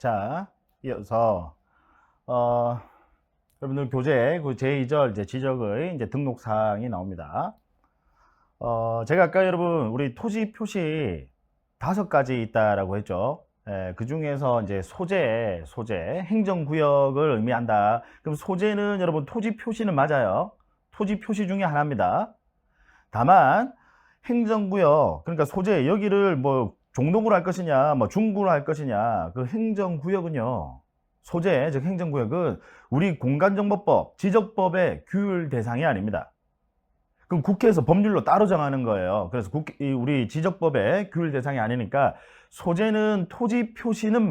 자, 이어서 여러분들 교재 그 제2절 이제 지적의 이제 등록사항이 나옵니다. 제가 아까 여러분 우리 토지 표시 5가지 있다라고 했죠. 그 중에서 이제 소재, 행정구역을 의미한다. 그럼 소재는 여러분 토지 표시는 맞아요. 토지 표시 중에 하나입니다. 다만 행정구역, 그러니까 소재, 여기를 뭐 종동으로 할 것이냐, 뭐 중구로 할 것이냐, 그 행정구역은요, 소재, 즉 행정구역은 우리 공간정보법, 지적법의 규율 대상이 아닙니다. 그럼 국회에서 법률로 따로 정하는 거예요. 그래서 우리 지적법의 규율 대상이 아니니까 소재는 토지 표시는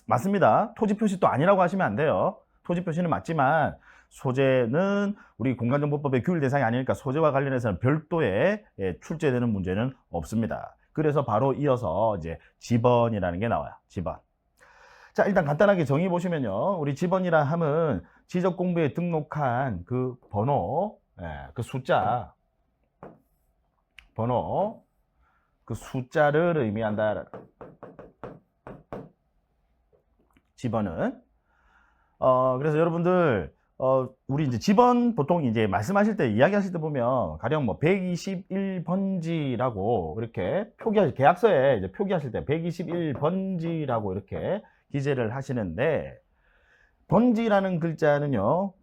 맞습니다. 토지 표시 또 아니라고 하시면 안 돼요. 토지 표시는 맞지만 소재는 우리 공간정보법의 규율 대상이 아니니까 소재와 관련해서는 별도의 출제되는 문제는 없습니다. 그래서 바로 이어서 이제 지번이라는 게 나와요. 지번. 자, 일단 간단하게 정의 보시면요. 우리 지번이라 함은 지적공부에 등록한 그 번호, 그 숫자, 번호, 그 숫자를 의미한다. 지번은. 그래서 여러분들, 우리 이제 지번 보통 이제 말씀하실 때, 이야기하실 때 보면, 가령 뭐 121번지라고 이렇게 계약서에 이제 표기하실 때 121번지라고 이렇게 기재를 하시는데, 번지라는 글자는요,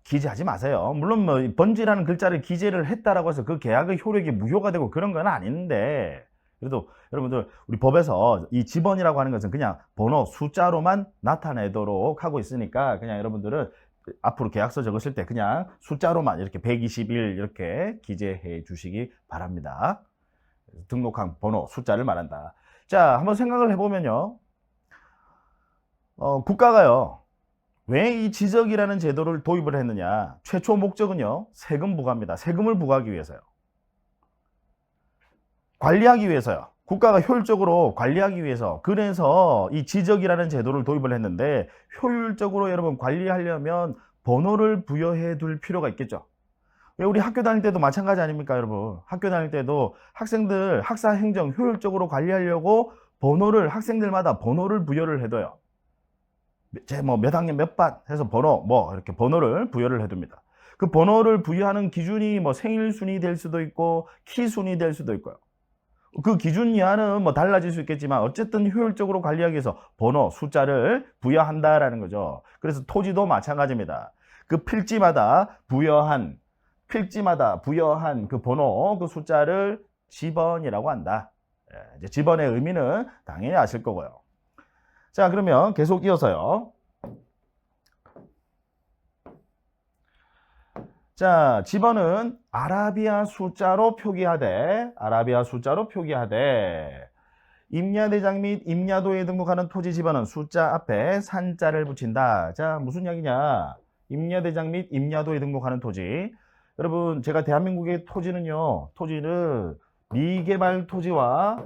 기재하지 마세요. 물론 뭐 번지라는 글자를 기재를 했다라고 해서 그 계약의 효력이 무효가 되고 그런 건 아닌데, 그래도 여러분들 우리 법에서 이 지번이라고 하는 것은 그냥 번호 숫자로만 나타내도록 하고 있으니까 그냥 여러분들은 앞으로 계약서 적으실 때 그냥 숫자로만 이렇게 121 이렇게 기재해 주시기 바랍니다. 등록한 번호 숫자를 말한다. 자, 한번 생각을 해보면요, 국가가요, 왜 이 지적이라는 제도를 도입을 했느냐? 최초 목적은요, 세금 부과입니다. 세금을 부과하기 위해서요. 관리하기 위해서요. 국가가 효율적으로 관리하기 위해서. 그래서 이 지적이라는 제도를 도입을 했는데, 효율적으로 여러분 관리하려면 번호를 부여해 둘 필요가 있겠죠. 우리 학교 다닐 때도 마찬가지 아닙니까, 여러분? 학교 다닐 때도 학생들 학사 행정 효율적으로 관리하려고 학생들마다 번호를 부여를 해둬요. 몇 학년 몇 반 해서 번호 이렇게 번호를 부여를 해둡니다. 그 번호를 부여하는 기준이 뭐 생일 순위 될 수도 있고 키 순위 될 수도 있고요. 그 기준 이하는 뭐 달라질 수 있겠지만 어쨌든 효율적으로 관리하기 위해서 번호 숫자를 부여한다라는 거죠. 그래서 토지도 마찬가지입니다. 그 필지마다 부여한 그 번호 그 숫자를 지번이라고 한다. 이제 지번의 의미는 당연히 아실 거고요. 자, 그러면 계속 이어서요. 자, 지번은 아라비아 숫자로 표기하되, 임야대장 및 임야도에 등록하는 토지 지번은 숫자 앞에 산자를 붙인다. 자, 무슨 이야기냐? 임야대장 및 임야도에 등록하는 토지. 여러분, 제가 대한민국의 토지는 미개발 토지와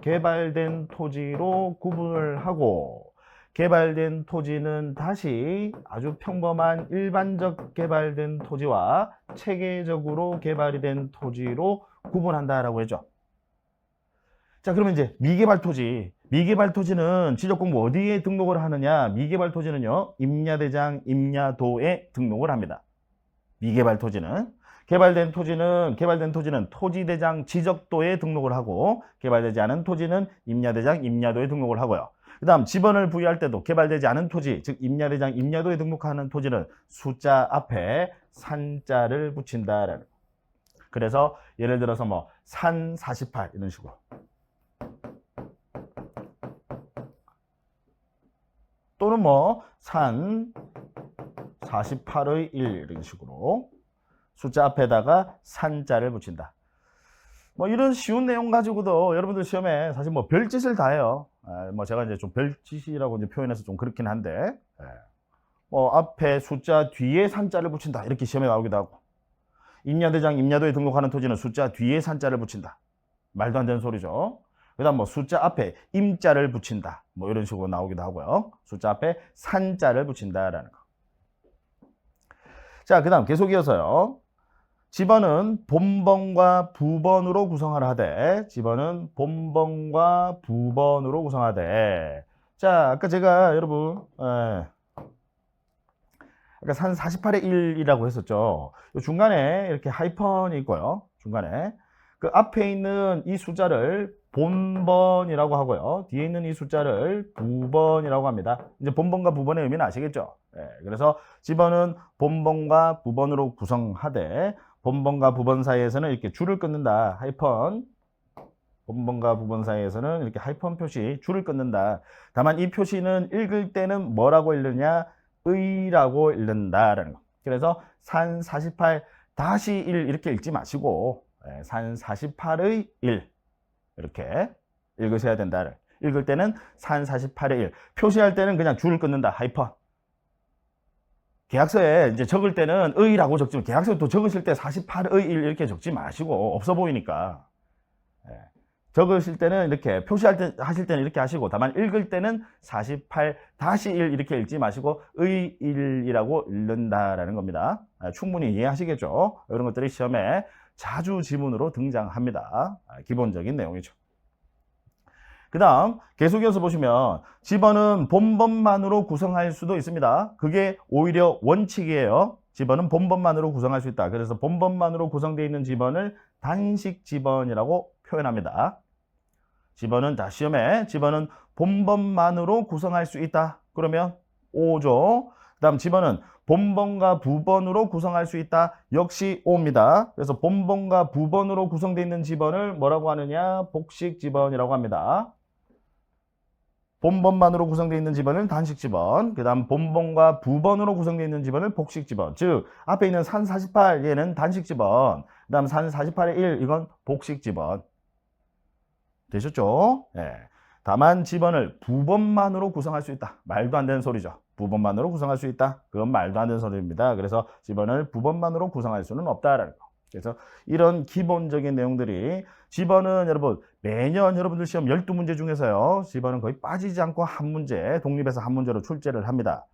개발된 토지로 구분을 하고, 개발된 토지는 다시 아주 평범한 일반적 개발된 토지와 체계적으로 개발이 된 토지로 구분한다라고 했죠. 자, 그러면 이제 미개발 토지는 지적공부 어디에 등록을 하느냐? 미개발 토지는요, 임야대장, 임야도에 등록을 합니다. 미개발 토지는. 개발된 토지는 토지대장 지적도에 등록을 하고, 개발되지 않은 토지는 임야대장, 임야도에 등록을 하고요. 그 다음 지번을 부여할 때도 개발되지 않은 토지, 즉 임야대장, 임야도에 등록하는 토지는 숫자 앞에 산자를 붙인다라는 거. 그래서 예를 들어서 뭐 산 48 이런 식으로. 또는 뭐 산 48의 1 이런 식으로 숫자 앞에다가 산자를 붙인다. 뭐 이런 쉬운 내용 가지고도 여러분들 시험에 사실 뭐 별짓을 다 해요. 뭐 제가 이제 좀 별짓이라고 이제 표현해서 좀 그렇긴 한데, 뭐 앞에 숫자 뒤에 산자를 붙인다 이렇게 시험에 나오기도 하고, 임야대장, 임야도에 등록하는 토지는 숫자 뒤에 산자를 붙인다. 말도 안 되는 소리죠. 그다음 뭐 숫자 앞에 임자를 붙인다. 뭐 이런 식으로 나오기도 하고요. 숫자 앞에 산자를 붙인다라는 거. 자, 그다음 계속 이어서요. 지번은 본번과 부번으로 구성을 하되, 자, 아까 제가 여러분, 아까 산 48의 1이라고 했었죠. 요 중간에 이렇게 하이펀이 있고요. 중간에. 그 앞에 있는 이 숫자를 본번이라고 하고요. 뒤에 있는 이 숫자를 부번이라고 합니다. 이제 본번과 부번의 의미는 아시겠죠? 그래서 집어는 본번과 부번으로 구성하되 본번과 부번 사이에서는 이렇게 줄을 끊는다. 하이펀. 본번과 부번 사이에서는 이렇게 하이펀 표시, 줄을 끊는다. 다만 이 표시는 읽을 때는 뭐라고 읽느냐? 의라고 읽는다라는 거. 그래서 산 48 다시 1 이렇게 읽지 마시고 산 48의 1 이렇게 읽으셔야 된다. 읽을 때는 산 48의 1. 표시할 때는 그냥 줄을 끊는다. 하이펀. 계약서에 이제 적을 때는 의라고 적지, 계약서에 또 적으실 때 48의 1 이렇게 적지 마시고 없어 보이니까. 적으실 때는 이렇게 하실 때는 이렇게 하시고, 다만 읽을 때는 48 다시 1 이렇게 읽지 마시고 의 1이라고 읽는다라는 겁니다. 충분히 이해하시겠죠? 이런 것들이 시험에 자주 지문으로 등장합니다. 기본적인 내용이죠. 그 다음 계속해서 보시면 집어는 본번만으로 구성할 수도 있습니다. 그게 오히려 원칙이에요. 집어는 본번만으로 구성할 수 있다. 그래서 본번만으로 구성되어 있는 집어를 단식 집어이라고 표현합니다. 집어는 시험에 집어는 본번만으로 구성할 수 있다. 그러면 O죠. 그 다음 집어는 본번과 부번으로 구성할 수 있다. 역시 O입니다. 그래서 본번과 부번으로 구성되어 있는 집어를 뭐라고 하느냐? 복식 집어이라고 합니다. 본번만으로 구성되어 있는 집어는 단식 집어. 그 다음 본번과 부번으로 구성되어 있는 집어는 복식 집어. 즉 앞에 있는 산 48 얘는 단식 집어. 그 다음 산 48의 1 이건 복식 집어. 되셨죠? 다만 집어를 부번만으로 구성할 수 있다. 말도 안 되는 소리죠. 부번만으로 구성할 수 있다. 그건 말도 안 되는 소리입니다. 그래서 집어를 부번만으로 구성할 수는 없다라는 거. 그래서 이런 기본적인 내용들이 집어는 여러분 매년 여러분들 시험 12문제 중에서요. 집어는 거의 빠지지 않고 한 문제, 독립해서 한 문제로 출제를 합니다.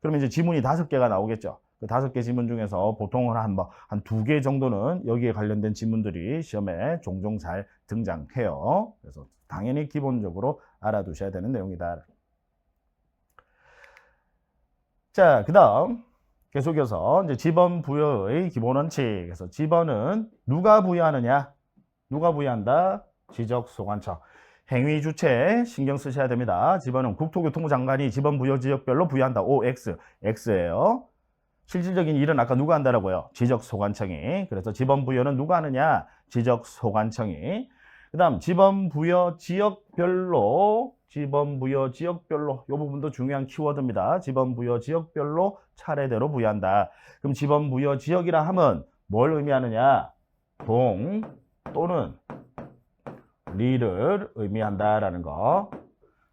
그러면 이제 지문이 5개가 나오겠죠. 그 5개 지문 중에서 보통은 한 2개 정도는 여기에 관련된 지문들이 시험에 종종 잘 등장해요. 그래서 당연히 기본적으로 알아두셔야 되는 내용이다. 자, 그 다음 계속해서 이제 집원 부여의 기본 원칙. 그래서 집원은 누가 부여하느냐? 누가 부여한다? 지적소관청. 행위 주체 신경 쓰셔야 됩니다. 집원은 국토교통부 장관이 집원 부여 지역별로 부여한다. OX, X예요. 실질적인 일은 아까 누가 한다라고요? 지적소관청이. 그래서 집원 부여는 누가 하느냐? 지적소관청이. 그 다음 집원 부여 지역별로 이 부분도 중요한 키워드입니다. 집원 부여 지역별로 차례대로 부여한다. 그럼 집원 부여 지역이라 하면 뭘 의미하느냐? 동 또는 리를 의미한다라는 거.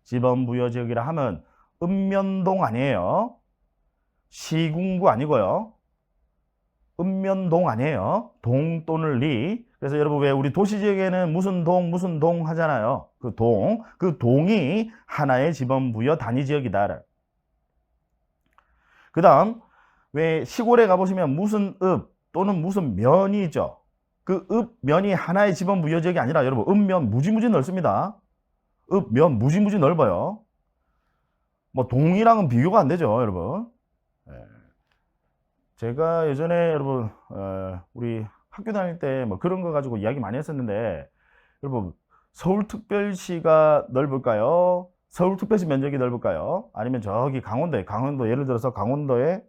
집원 부여 지역이라 하면 읍면동 아니에요. 시군구 아니고요. 읍면동 아니에요. 동 또는 리. 그래서 여러분 왜 우리 도시지역에는 무슨 동 하잖아요. 그 동이 하나의 지번부여 단위지역이다. 그 다음 왜 시골에 가보시면 무슨 읍 또는 무슨 면이 있죠. 그 읍, 면이 하나의 지번부여 지역이 아니라 여러분 읍면 무지무지 넓습니다. 읍, 면 무지무지 넓어요. 뭐 동이랑은 비교가 안 되죠, 여러분. 제가 예전에 여러분 우리 학교 다닐 때 뭐 그런 거 가지고 이야기 많이 했었는데, 여러분 서울특별시가 넓을까요? 서울특별시 면적이 넓을까요? 아니면 저기 강원도 예를 들어서 강원도의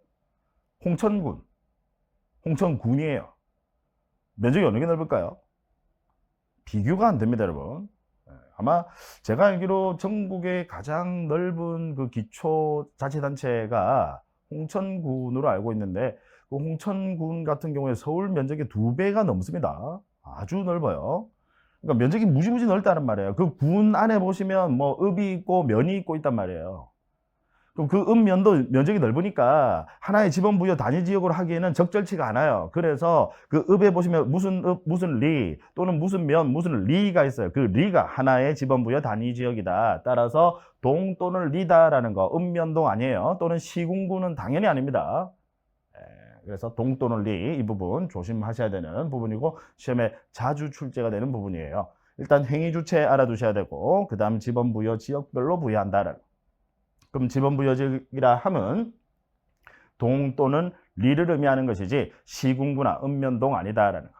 홍천군이에요. 면적이 어느 게 넓을까요? 비교가 안 됩니다, 여러분. 아마 제가 알기로 전국의 가장 넓은 그 기초자치단체가 홍천군으로 알고 있는데, 그 홍천군 같은 경우에 서울 면적의 2배가 넘습니다. 아주 넓어요. 그러니까 면적이 무지무지 넓다는 말이에요. 그 군 안에 보시면 뭐 읍이 있고 면이 있고 있단 말이에요. 그럼 그 읍면도 면적이 넓으니까 하나의 지번부여 단위지역으로 하기에는 적절치가 않아요. 그래서 그 읍에 보시면 무슨 읍, 무슨 리 또는 무슨 면, 무슨 리가 있어요. 그 리가 하나의 지번부여 단위지역이다. 따라서 동 또는 리다라는 거, 읍면동 아니에요. 또는 시군구는 당연히 아닙니다. 그래서 동 또는 리, 이 부분 조심하셔야 되는 부분이고 시험에 자주 출제가 되는 부분이에요. 일단 행위 주체 알아두셔야 되고, 그 다음 지번부여 지역별로 부여한다는. 그럼 지번부여직이라 함은 동 또는 리를 의미하는 것이지 시군구나 읍면동 아니다라는 거.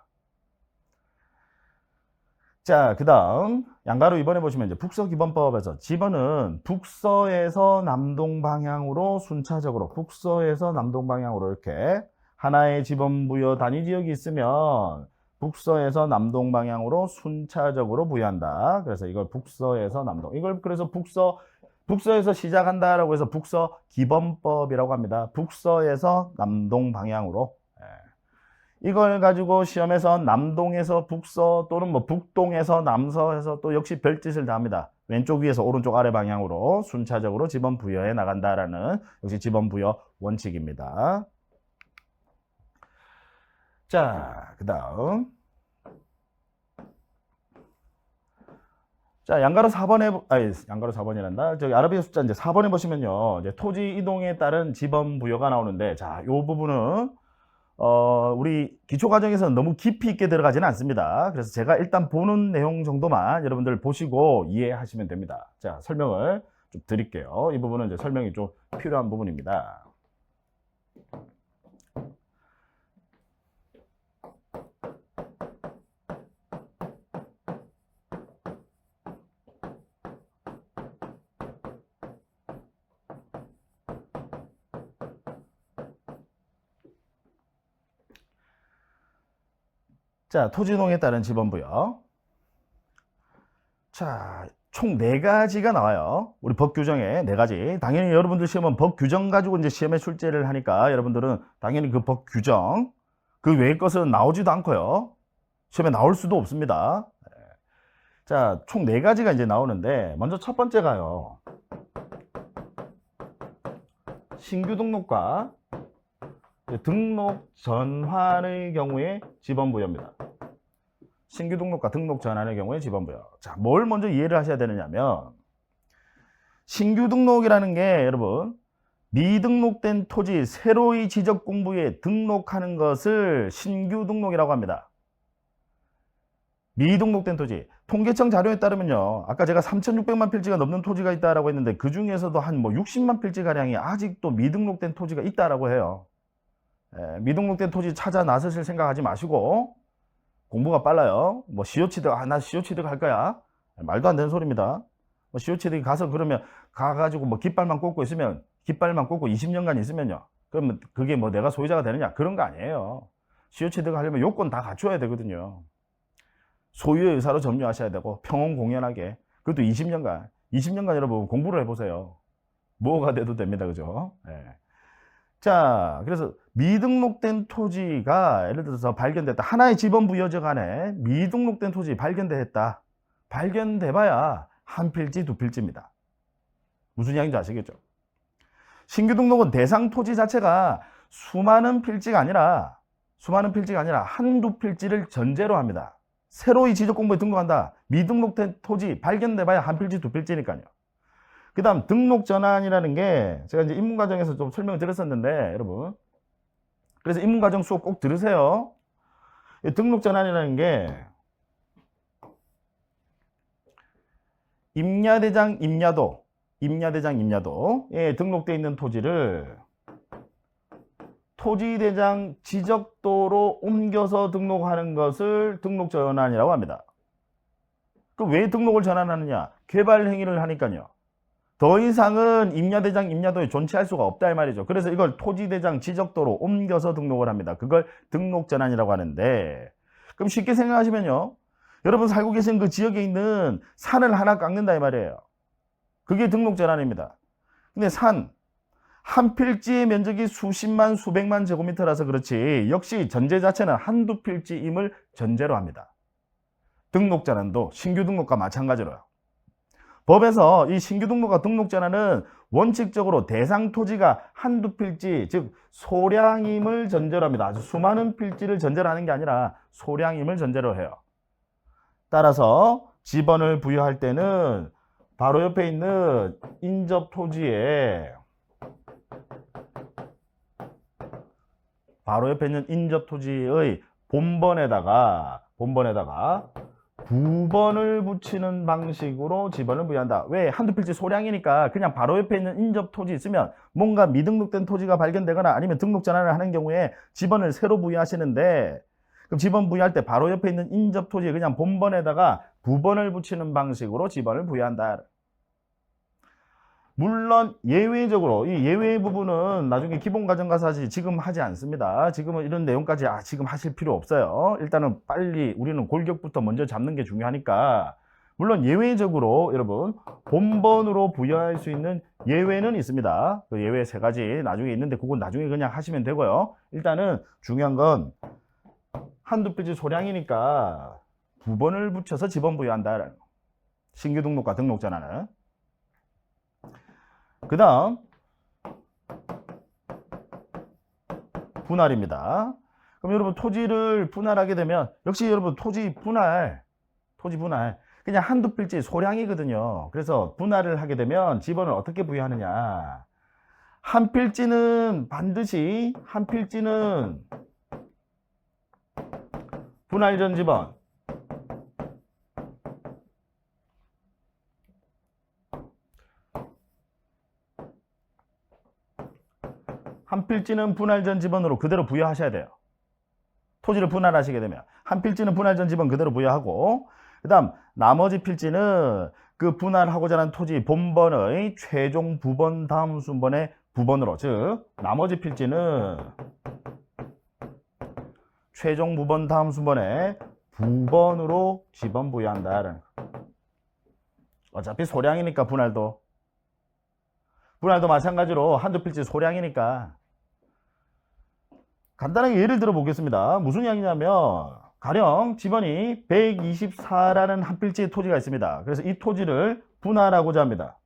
자, 그 다음 양가로 이번에 보시면 이제 북서기본법에서 지번은 북서에서 남동 방향으로 순차적으로 북서에서 남동 방향으로 이렇게 하나의 지번부여 단위 지역이 있으면 북서에서 남동 방향으로 순차적으로 부여한다. 그래서 이걸 북서에서 남동, 이걸 그래서 북서에서 시작한다라고 해서 북서 기본법이라고 합니다. 북서에서 남동 방향으로. 이걸 가지고 시험에서 남동에서 북서 또는 뭐 북동에서 남서에서 또 역시 별짓을 다 합니다. 왼쪽 위에서 오른쪽 아래 방향으로 순차적으로 지번 부여해 나간다라는 역시 지번 부여 원칙입니다. 자, 그 다음. 자, 양가로 4번에, 양가로 4번이란다. 저기 아라비아 숫자 이제 4번에 보시면요. 이제 토지 이동에 따른 지번 부여가 나오는데, 자, 요 부분은, 우리 기초과정에서는 너무 깊이 있게 들어가지는 않습니다. 그래서 제가 일단 보는 내용 정도만 여러분들 보시고 이해하시면 됩니다. 자, 설명을 좀 드릴게요. 이 부분은 이제 설명이 좀 필요한 부분입니다. 자, 토지이동에 따른 지번부여. 자, 총 4가지가 나와요. 우리 법 규정에 4가지. 당연히 여러분들 시험은 법 규정 가지고 이제 시험에 출제를 하니까 여러분들은 당연히 그 법 규정, 그 외의 것은 나오지도 않고요. 시험에 나올 수도 없습니다. 자, 총 4가지가 이제 나오는데, 먼저 첫 번째가요. 신규 등록과 등록 전환의 경우에 지번부여입니다. 신규 등록과 등록 전환의 경우에 지번부여. 자, 뭘 먼저 이해를 하셔야 되느냐면, 신규 등록이라는 게 여러분, 미등록된 토지 새로이 지적 공부에 등록하는 것을 신규 등록이라고 합니다. 미등록된 토지. 통계청 자료에 따르면요. 아까 제가 3,600만 필지가 넘는 토지가 있다라고 했는데 그 중에서도 한 뭐 60만 필지 가량이 아직도 미등록된 토지가 있다라고 해요. 미등록된 토지 찾아 나서실 생각하지 마시고 공부가 빨라요. 뭐 시효 취득, 나 시효 취득 할 거야. 말도 안 되는 소리입니다. 뭐 시효 취득 가서 그러면 가가지고 뭐 깃발만 꽂고 있으면 깃발만 꽂고 20년간 있으면요. 그러면 그게 뭐 내가 소유자가 되느냐? 그런 거 아니에요. 시효 취득 하려면 요건 다 갖춰야 되거든요. 소유의 의사로 점유하셔야 되고 평온 공연하게. 그것도 20년간. 20년간 여러분 공부를 해보세요. 뭐가 돼도 됩니다. 그죠? 네. 자, 그래서 미등록된 토지가 예를 들어서 발견됐다. 하나의 지번부여적 안에 미등록된 토지 발견됐다. 발견돼봐야 한 필지, 두 필지입니다. 무슨 이야기인지 아시겠죠? 신규 등록은 대상 토지 자체가 수많은 필지가 아니라 한두 필지를 전제로 합니다. 새로이 지적공부에 등록한다. 미등록된 토지 발견돼봐야 한 필지, 두 필지니까요. 그 다음 등록 전환이라는 게 제가 이제 입문과정에서 좀 설명을 드렸었는데 여러분, 그래서 입문과정 수업 꼭 들으세요. 등록 전환이라는 게 임야대장 임야도에 등록되어 있는 토지를 토지대장 지적도로 옮겨서 등록하는 것을 등록 전환이라고 합니다. 그 왜 등록을 전환하느냐? 개발 행위를 하니까요. 더 이상은 임야대장 임야도에 존재할 수가 없다 이 말이죠. 그래서 이걸 토지대장 지적도로 옮겨서 등록을 합니다. 그걸 등록 전환이라고 하는데, 그럼 쉽게 생각하시면요, 여러분 살고 계신 그 지역에 있는 산을 하나 깎는다 이 말이에요. 그게 등록 전환입니다. 근데 산 한 필지의 면적이 수십만 수백만 제곱미터라서 그렇지 역시 전제 자체는 한두 필지임을 전제로 합니다. 등록 전환도 신규 등록과 마찬가지로요. 법에서 이 신규 등록과 등록 전환은 원칙적으로 대상 토지가 한두 필지, 즉 소량임을 전제로 합니다. 아주 수많은 필지를 전제로 하는 게 아니라 소량임을 전제로 해요. 따라서 지번을 부여할 때는 바로 옆에 있는 인접 토지에 바로 옆에 있는 인접 토지의 본번에다가 9번을 붙이는 방식으로 지번을 부여한다. 왜? 한두 필지 소량이니까 그냥 바로 옆에 있는 인접 토지 있으면 뭔가 미등록된 토지가 발견되거나 아니면 등록 전환을 하는 경우에 지번을 새로 부여하시는데, 그럼 지번 부여할 때 바로 옆에 있는 인접 토지에 그냥 본번에다가 9번을 붙이는 방식으로 지번을 부여한다. 물론 예외적으로 이 예외 부분은 나중에 기본 과정 가서 하지 지금 하지 않습니다. 지금은 이런 내용까지 지금 하실 필요 없어요. 일단은 빨리 우리는 골격부터 먼저 잡는 게 중요하니까. 물론 예외적으로 여러분 본번으로 부여할 수 있는 예외는 있습니다. 그 예외 3가지 나중에 있는데 그건 나중에 그냥 하시면 되고요. 일단은 중요한 건 한두 필지 소량이니까 9번을 붙여서 지번 부여한다. 신규 등록과 등록 전환은. 그 다음 분할입니다. 그럼 여러분 토지를 분할하게 되면 역시 여러분 토지 분할 그냥 한두 필지 소량이거든요. 그래서 분할을 하게 되면 지번을 어떻게 부여하느냐, 한 필지는 반드시 분할 전 지번, 한 필지는 분할 전 지번으로 그대로 부여하셔야 돼요. 토지를 분할하시게 되면 한 필지는 분할 전 지번 그대로 부여하고, 그 다음 나머지 필지는 그 분할하고자 하는 토지 본번의 최종 부번 다음 순번의 부번으로, 즉 나머지 필지는 최종 부번 다음 순번의 부번으로 지번 부여한다. 어차피 소량이니까 분할도 마찬가지로 한두 필지 소량이니까. 간단하게 예를 들어 보겠습니다. 무슨 이야기냐면 가령 지번이 124라는 한 필지의 토지가 있습니다. 그래서 이 토지를 분할하고자 합니다.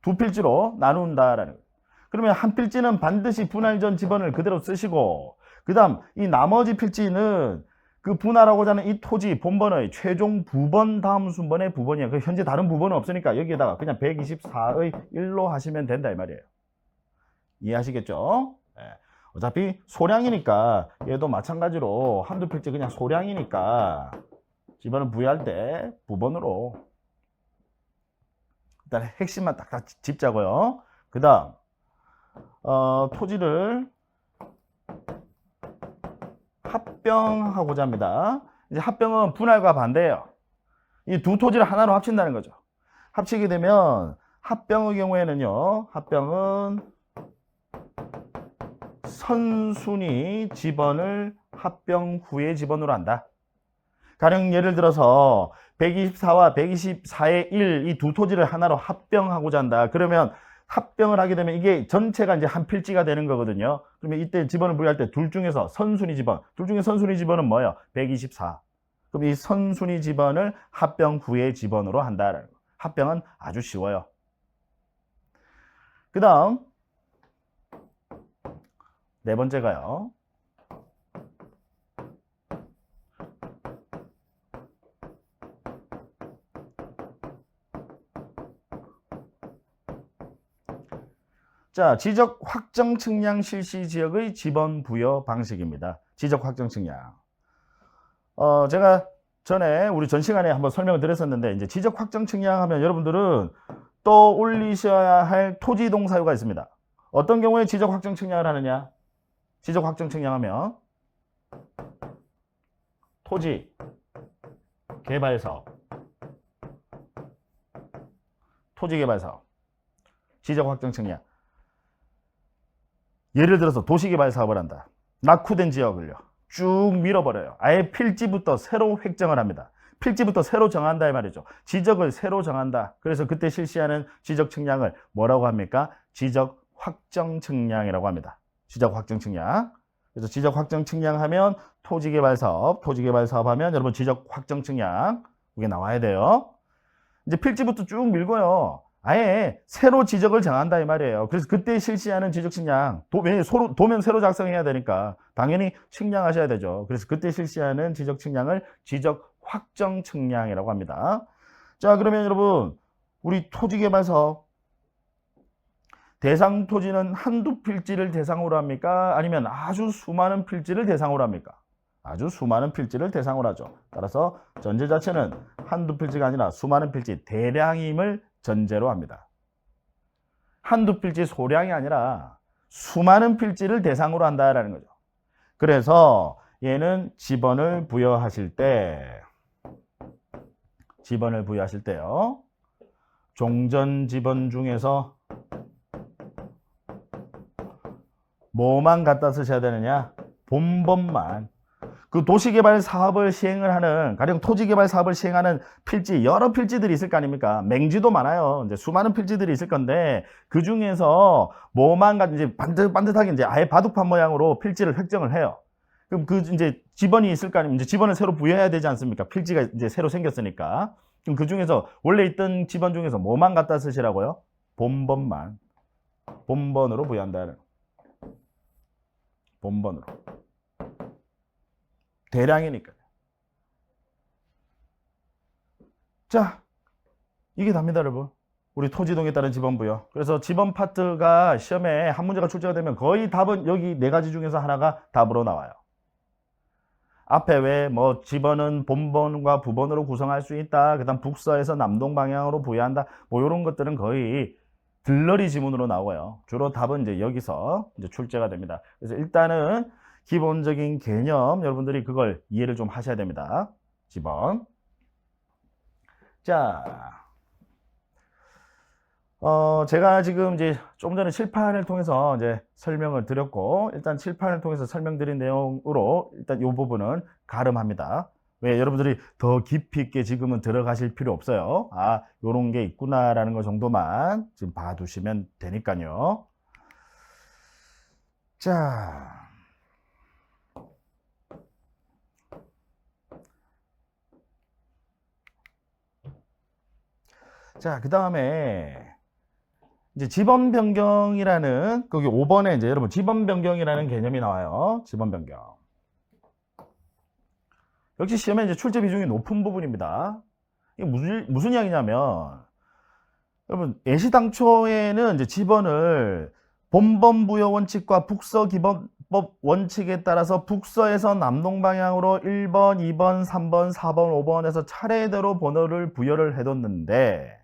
두 필지로 나눈다라는 거예요. 그러면 한 필지는 반드시 분할 전 지번을 그대로 쓰시고, 그 다음 이 나머지 필지는 그 분할하고자 하는 이 토지 본번의 최종 부번 다음 순번의 부번이야. 그 현재 다른 부번은 없으니까 여기에다가 그냥 124의 1로 하시면 된다 이 말이에요. 이해하시겠죠? 네. 어차피 소량이니까 얘도 마찬가지로 한두 필지 그냥 소량이니까 지번을 부여할 때 부번으로 일단 핵심만 딱딱 짚자고요. 그 다음 토지를 합병하고자 합니다. 이제 합병은 분할과 반대예요. 이 두 토지를 하나로 합친다는 거죠. 합치게 되면 합병의 경우에는요, 합병은 선순위 지번을 합병 후에 지번으로 한다. 가령 예를 들어서 124와 124의 1 이 두 토지를 하나로 합병하고자 한다. 그러면 합병을 하게 되면 이게 전체가 이제 한 필지가 되는 거거든요. 그러면 이때 지번을 부여할 때 둘 중에서 선순위 지번, 둘 중에 선순위 지번은 뭐예요? 124. 그럼 이 선순위 지번을 합병 후에 지번으로 한다라는 거. 합병은 아주 쉬워요. 그 다음 네 번째가요. 자, 지적 확정 측량 실시 지역의 지번 부여 방식입니다. 지적 확정 측량. 제가 전에 우리 전 시간에 한번 설명을 드렸었는데, 이제 지적 확정 측량하면 여러분들은 떠올리셔야 할 토지 동사유가 있습니다. 어떤 경우에 지적 확정 측량을 하느냐? 지적 확정 측량하면 토지 개발 사업, 토지 개발 사업, 지적 확정 측량. 예를 들어서 도시개발 사업을 한다. 낙후된 지역을요 쭉 밀어버려요. 아예 필지부터 새로 획정을 합니다. 필지부터 새로 정한다 이 말이죠. 지적을 새로 정한다. 그래서 그때 실시하는 지적 측량을 뭐라고 합니까? 지적 확정 측량이라고 합니다. 지적 확정 측량. 그래서 지적 확정 측량하면 토지개발 사업 하면 여러분 지적 확정 측량 이게 나와야 돼요. 이제 필지부터 쭉 밀고요. 아예 새로 지적을 정한다 이 말이에요. 그래서 그때 실시하는 지적 측량, 도면 새로 작성해야 되니까 당연히 측량하셔야 되죠. 그래서 그때 실시하는 지적 측량을 지적 확정 측량이라고 합니다. 자, 그러면 여러분 우리 토지개발 사업 대상 토지는 한두 필지를 대상으로 합니까? 아니면 아주 수많은 필지를 대상으로 합니까? 아주 수많은 필지를 대상으로 하죠. 따라서 전제 자체는 한두 필지가 아니라 수많은 필지, 대량임을 전제로 합니다. 한두 필지 소량이 아니라 수많은 필지를 대상으로 한다라는 거죠. 그래서 얘는 지번을 부여하실 때요. 종전 지번 중에서 뭐만 갖다 쓰셔야 되느냐? 본번만. 그 도시개발 사업을 시행을 하는, 가령 토지개발 사업을 시행하는 필지, 여러 필지들이 있을 거 아닙니까? 맹지도 많아요. 이제 수많은 필지들이 있을 건데, 그 중에서 뭐만 이제 반듯하게 이제 아예 바둑판 모양으로 필지를 획정을 해요. 그럼 그 이제 지번이 있을 거 아닙니까? 이제 지번을 새로 부여해야 되지 않습니까? 필지가 이제 새로 생겼으니까. 그럼 그 중에서 원래 있던 지번 중에서 뭐만 갖다 쓰시라고요? 본번만. 본번으로 부여한다. 본번으로. 대량이니까. 자, 이게 답니다, 여러분. 우리 토지동에 따른 지번 부여. 그래서 지번 파트가 시험에 한 문제가 출제가 되면 거의 답은 여기 네 가지 중에서 하나가 답으로 나와요. 앞에 왜 뭐 지번은 본번과 부번으로 구성할 수 있다. 그다음 북서에서 남동 방향으로 부여한다. 뭐 이런 것들은 거의 들러리 지문으로 나오고요. 주로 답은 이제 여기서 이제 출제가 됩니다. 그래서 일단은 기본적인 개념 여러분들이 그걸 이해를 좀 하셔야 됩니다. 지번. 자, 제가 지금 이제 조금 전에 칠판을 통해서 이제 설명을 드렸고, 일단 칠판을 통해서 설명드린 내용으로 일단 이 부분은 가름합니다. 왜 여러분들이 더 깊이 있게 지금은 들어가실 필요 없어요. 아, 요런 게 있구나라는 거 정도만 지금 봐두시면 되니까요. 자. 자, 그 다음에 이제 지번 변경이라는 거기 5번에 이제 여러분 지번 변경이라는 개념이 나와요. 지번 변경. 역시 시험에 이제 출제 비중이 높은 부분입니다. 이게 무슨 이야기냐면 여러분 애시당초에는 이제 지번을 본번 부여 원칙과 북서 기본법 원칙에 따라서 북서에서 남동 방향으로 1번, 2번, 3번, 4번, 5번에서 차례대로 번호를 부여를 해뒀는데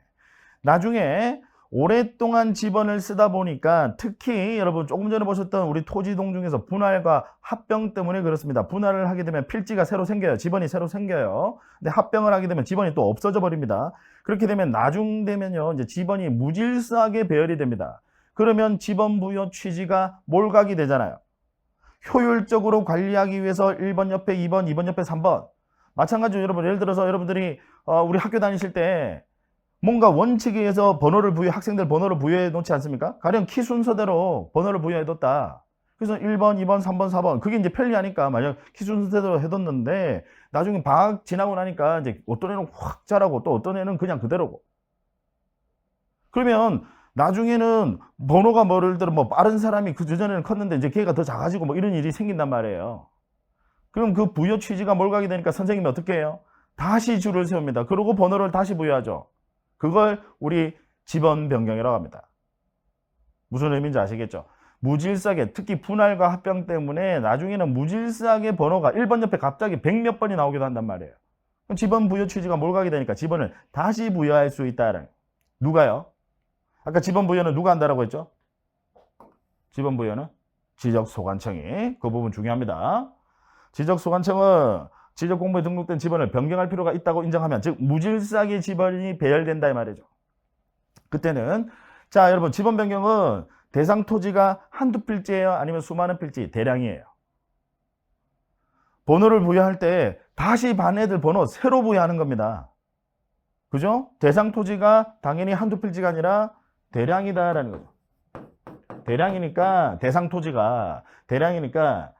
나중에 오랫동안 지번을 쓰다 보니까 특히 여러분 조금 전에 보셨던 우리 토지동 중에서 분할과 합병 때문에 그렇습니다. 분할을 하게 되면 필지가 새로 생겨요. 지번이 새로 생겨요. 근데 합병을 하게 되면 지번이 또 없어져 버립니다. 그렇게 되면 나중 되면요, 이제 지번이 무질서하게 배열이 됩니다. 그러면 지번 부여 취지가 몰각이 되잖아요. 효율적으로 관리하기 위해서 1번 옆에 2번, 2번 옆에 3번. 마찬가지로 여러분 예를 들어서 여러분들이 우리 학교 다니실 때 뭔가 원칙에 의해서 학생들 번호를 부여해 놓지 않습니까? 가령 키 순서대로 번호를 부여해 뒀다. 그래서 1번, 2번, 3번, 4번. 그게 이제 편리하니까 만약 키 순서대로 해뒀는데 나중에 방학 지나고 나니까 이제 어떤 애는 확 자라고 또 어떤 애는 그냥 그대로고. 그러면 나중에는 번호가 예를 들어 뭐 빠른 사람이 그 전에는 컸는데 이제 걔가 더 작아지고 뭐 이런 일이 생긴단 말이에요. 그럼 그 부여 취지가 몰각이 되니까 선생님이 어떻게 해요? 다시 줄을 세웁니다. 그리고 번호를 다시 부여하죠. 그걸 우리 지번 변경이라고 합니다. 무슨 의미인지 아시겠죠? 무질서하게 특히 분할과 합병 때문에 나중에는 무질서하게 번호가 1번 옆에 갑자기 100몇 번이 나오기도 한단 말이에요. 그럼 지번 부여 취지가 몰각이 되니까 지번을 다시 부여할 수 있다는. 누가요? 아까 지번 부여는 누가 한다라고 했죠? 지번 부여는 지적소관청이. 그 부분 중요합니다. 지적소관청은 지적공부에 등록된 지번을 변경할 필요가 있다고 인정하면, 즉 무질서하게 지번이 배열된다 이 말이죠. 그때는 자 여러분 지번 변경은 대상 토지가 한두 필지예요? 아니면 수많은 필지? 대량이에요. 번호를 부여할 때 다시 반 애들 번호 새로 부여하는 겁니다. 그죠? 대상 토지가 당연히 한두 필지가 아니라 대량이다라는 거죠. 대량이니까 대상 토지가 대량이니까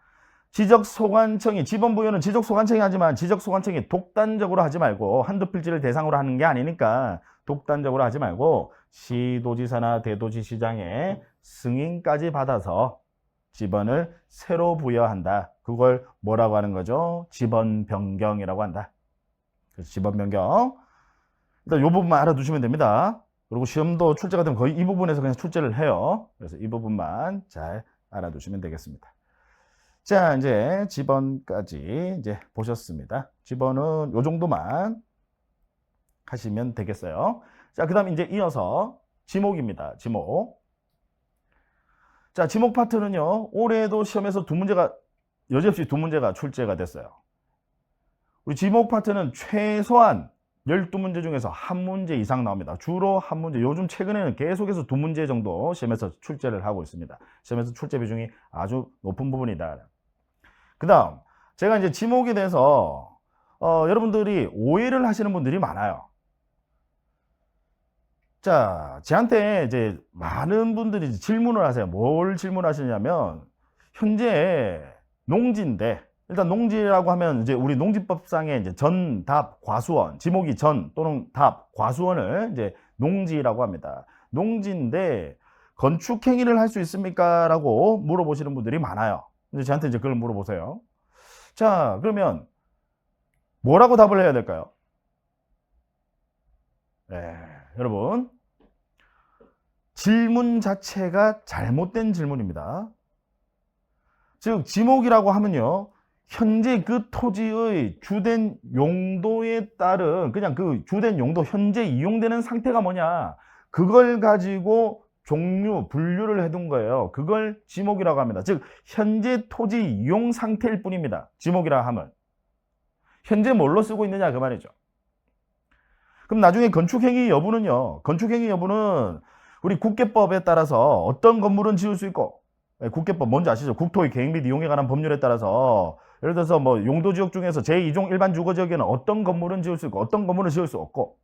지적소관청이, 지번 부여는 지적소관청이 하지만 지적소관청이 독단적으로 하지 말고 한두 필지를 대상으로 하는 게 아니니까 독단적으로 하지 말고 시도지사나 대도시시장의 승인까지 받아서 지번을 새로 부여한다. 그걸 뭐라고 하는 거죠? 지번 변경이라고 한다. 그래서 지번 변경. 일단 이 부분만 알아두시면 됩니다. 그리고 시험도 출제가 되면 거의 이 부분에서 그냥 출제를 해요. 그래서 이 부분만 잘 알아두시면 되겠습니다. 자, 이제 지번까지 이제 보셨습니다. 지번은 요 정도만 하시면 되겠어요. 자, 그 다음 이제 이어서 지목입니다. 지목. 자, 지목 파트는요, 올해도 시험에서 여지없이 두 문제가 출제가 됐어요. 우리 지목 파트는 최소한 12문제 중에서 한 문제 이상 나옵니다. 주로 한 문제, 요즘 최근에는 계속해서 두 문제 정도 시험에서 출제를 하고 있습니다. 시험에서 출제 비중이 아주 높은 부분이다. 그 다음, 제가 이제 지목에 대해서, 여러분들이 오해를 하시는 분들이 많아요. 자, 저한테 이제 많은 분들이 질문을 하세요. 뭘 질문하시냐면, 현재 농지인데, 일단 농지라고 하면 이제 우리 농지법상에 이제 전, 답, 과수원, 지목이 전 또는 답, 과수원을 이제 농지라고 합니다. 농지인데 건축 행위를 할 수 있습니까? 라고 물어보시는 분들이 많아요. 이제 저한테 이제 그걸 물어보세요. 자, 그러면 뭐라고 답을 해야 될까요? 네, 여러분, 질문 자체가 잘못된 질문입니다. 즉, 지목이라고 하면요, 현재 그 토지의 주된 용도에 따른 그냥 그 주된 용도, 현재 이용되는 상태가 뭐냐, 그걸 가지고 분류를 해둔 거예요. 그걸 지목이라고 합니다. 즉, 현재 토지 이용 상태일 뿐입니다. 지목이라 하면 현재 뭘로 쓰고 있느냐 그 말이죠. 그럼 나중에 건축행위 여부는요, 건축행위 여부는 우리 국계법에 따라서 어떤 건물은 지을 수 있고, 국계법 뭔지 아시죠? 국토의 계획 및 이용에 관한 법률에 따라서 예를 들어서 뭐 용도지역 중에서 제2종 일반 주거지역에는 어떤 건물은 지을 수 있고 어떤 건물은 지을 수 없고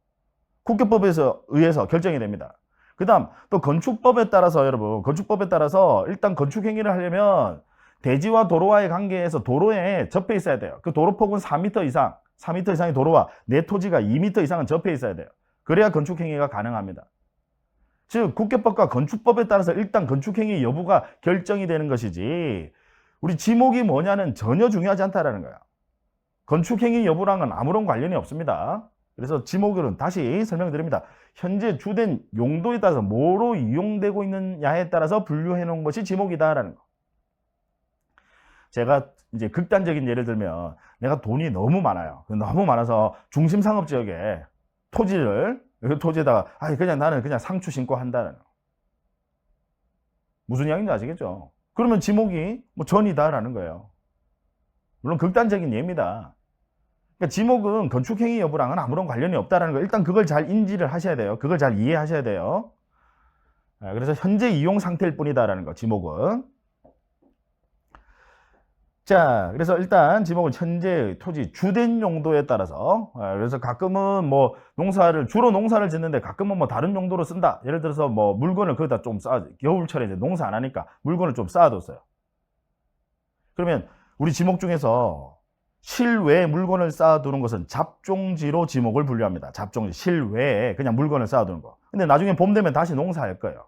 국계법에서 의해서 결정이 됩니다. 그 다음 또 건축법에 따라서, 여러분, 건축법에 따라서 일단 건축행위를 하려면 대지와 도로와의 관계에서 도로에 접해 있어야 돼요. 그 도로폭은 4m 이상, 4m 이상의 도로와 내 토지가 2m 이상은 접해 있어야 돼요. 그래야 건축행위가 가능합니다. 즉 국계법과 건축법에 따라서 일단 건축행위 여부가 결정이 되는 것이지, 우리 지목이 뭐냐는 전혀 중요하지 않다라는 거야. 건축행위 여부랑은 아무런 관련이 없습니다. 그래서 지목은 다시 설명드립니다. 현재 주된 용도에 따라서 뭐로 이용되고 있느냐에 따라서 분류해 놓은 것이 지목이다라는 거. 제가 이제 극단적인 예를 들면, 내가 돈이 너무 많아요. 너무 많아서 중심 상업 지역에 토지에다가 그냥 나는 그냥 상추 심고 한다는 거. 무슨 이야기인지 아시겠죠? 그러면 지목이 뭐 전이다라는 거예요. 물론 극단적인 예입니다. 그러니까 지목은 건축행위 여부랑은 아무런 관련이 없다라는 거, 일단 그걸 잘 인지를 하셔야 돼요. 그걸 잘 이해하셔야 돼요. 그래서 현재 이용 상태일 뿐이다라는 거, 지목은. 자, 그래서 일단 지목은 현재 토지 주된 용도에 따라서, 그래서 가끔은 뭐 주로 농사를 짓는데 가끔은 뭐 다른 용도로 쓴다. 예를 들어서 뭐 물건을 거기다 좀 겨울철에 이제 농사 안 하니까 물건을 좀 쌓아뒀어요. 그러면 우리 지목 중에서 실외에 물건을 쌓아두는 것은 잡종지로 지목을 분류합니다. 잡종지, 실외에 그냥 물건을 쌓아두는 거. 근데 나중에 봄 되면 다시 농사할 거예요.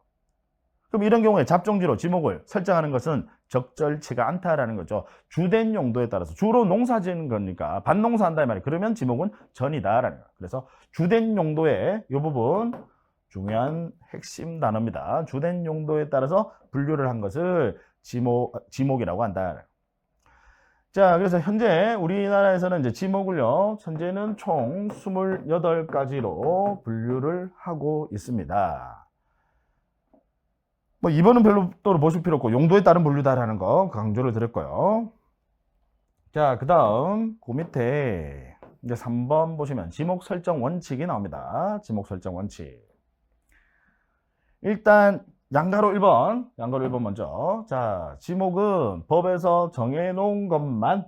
그럼 이런 경우에 잡종지로 지목을 설정하는 것은 적절치가 않다라는 거죠. 주된 용도에 따라서 주로 농사 지는 거니까 밭농사 한다 이 말이에요. 그러면 지목은 전이다라는 거예요. 그래서 주된 용도의 이 부분 중요한 핵심 단어입니다. 주된 용도에 따라서 분류를 한 것을 지목이라고 한다. 자, 그래서 현재 우리나라에서는 이제 지목을요, 현재는 총 28가지로 분류를 하고 있습니다. 뭐 이번은 별로 또 보실 필요 없고 용도에 따른 분류다라는 거 강조를 드렸고요. 자, 그 다음 그 밑에 이제 3번 보시면 지목 설정 원칙이 나옵니다. 지목 설정 원칙. 일단 양가로 1번 먼저. 자, 지목은 법에서 정해놓은 것만,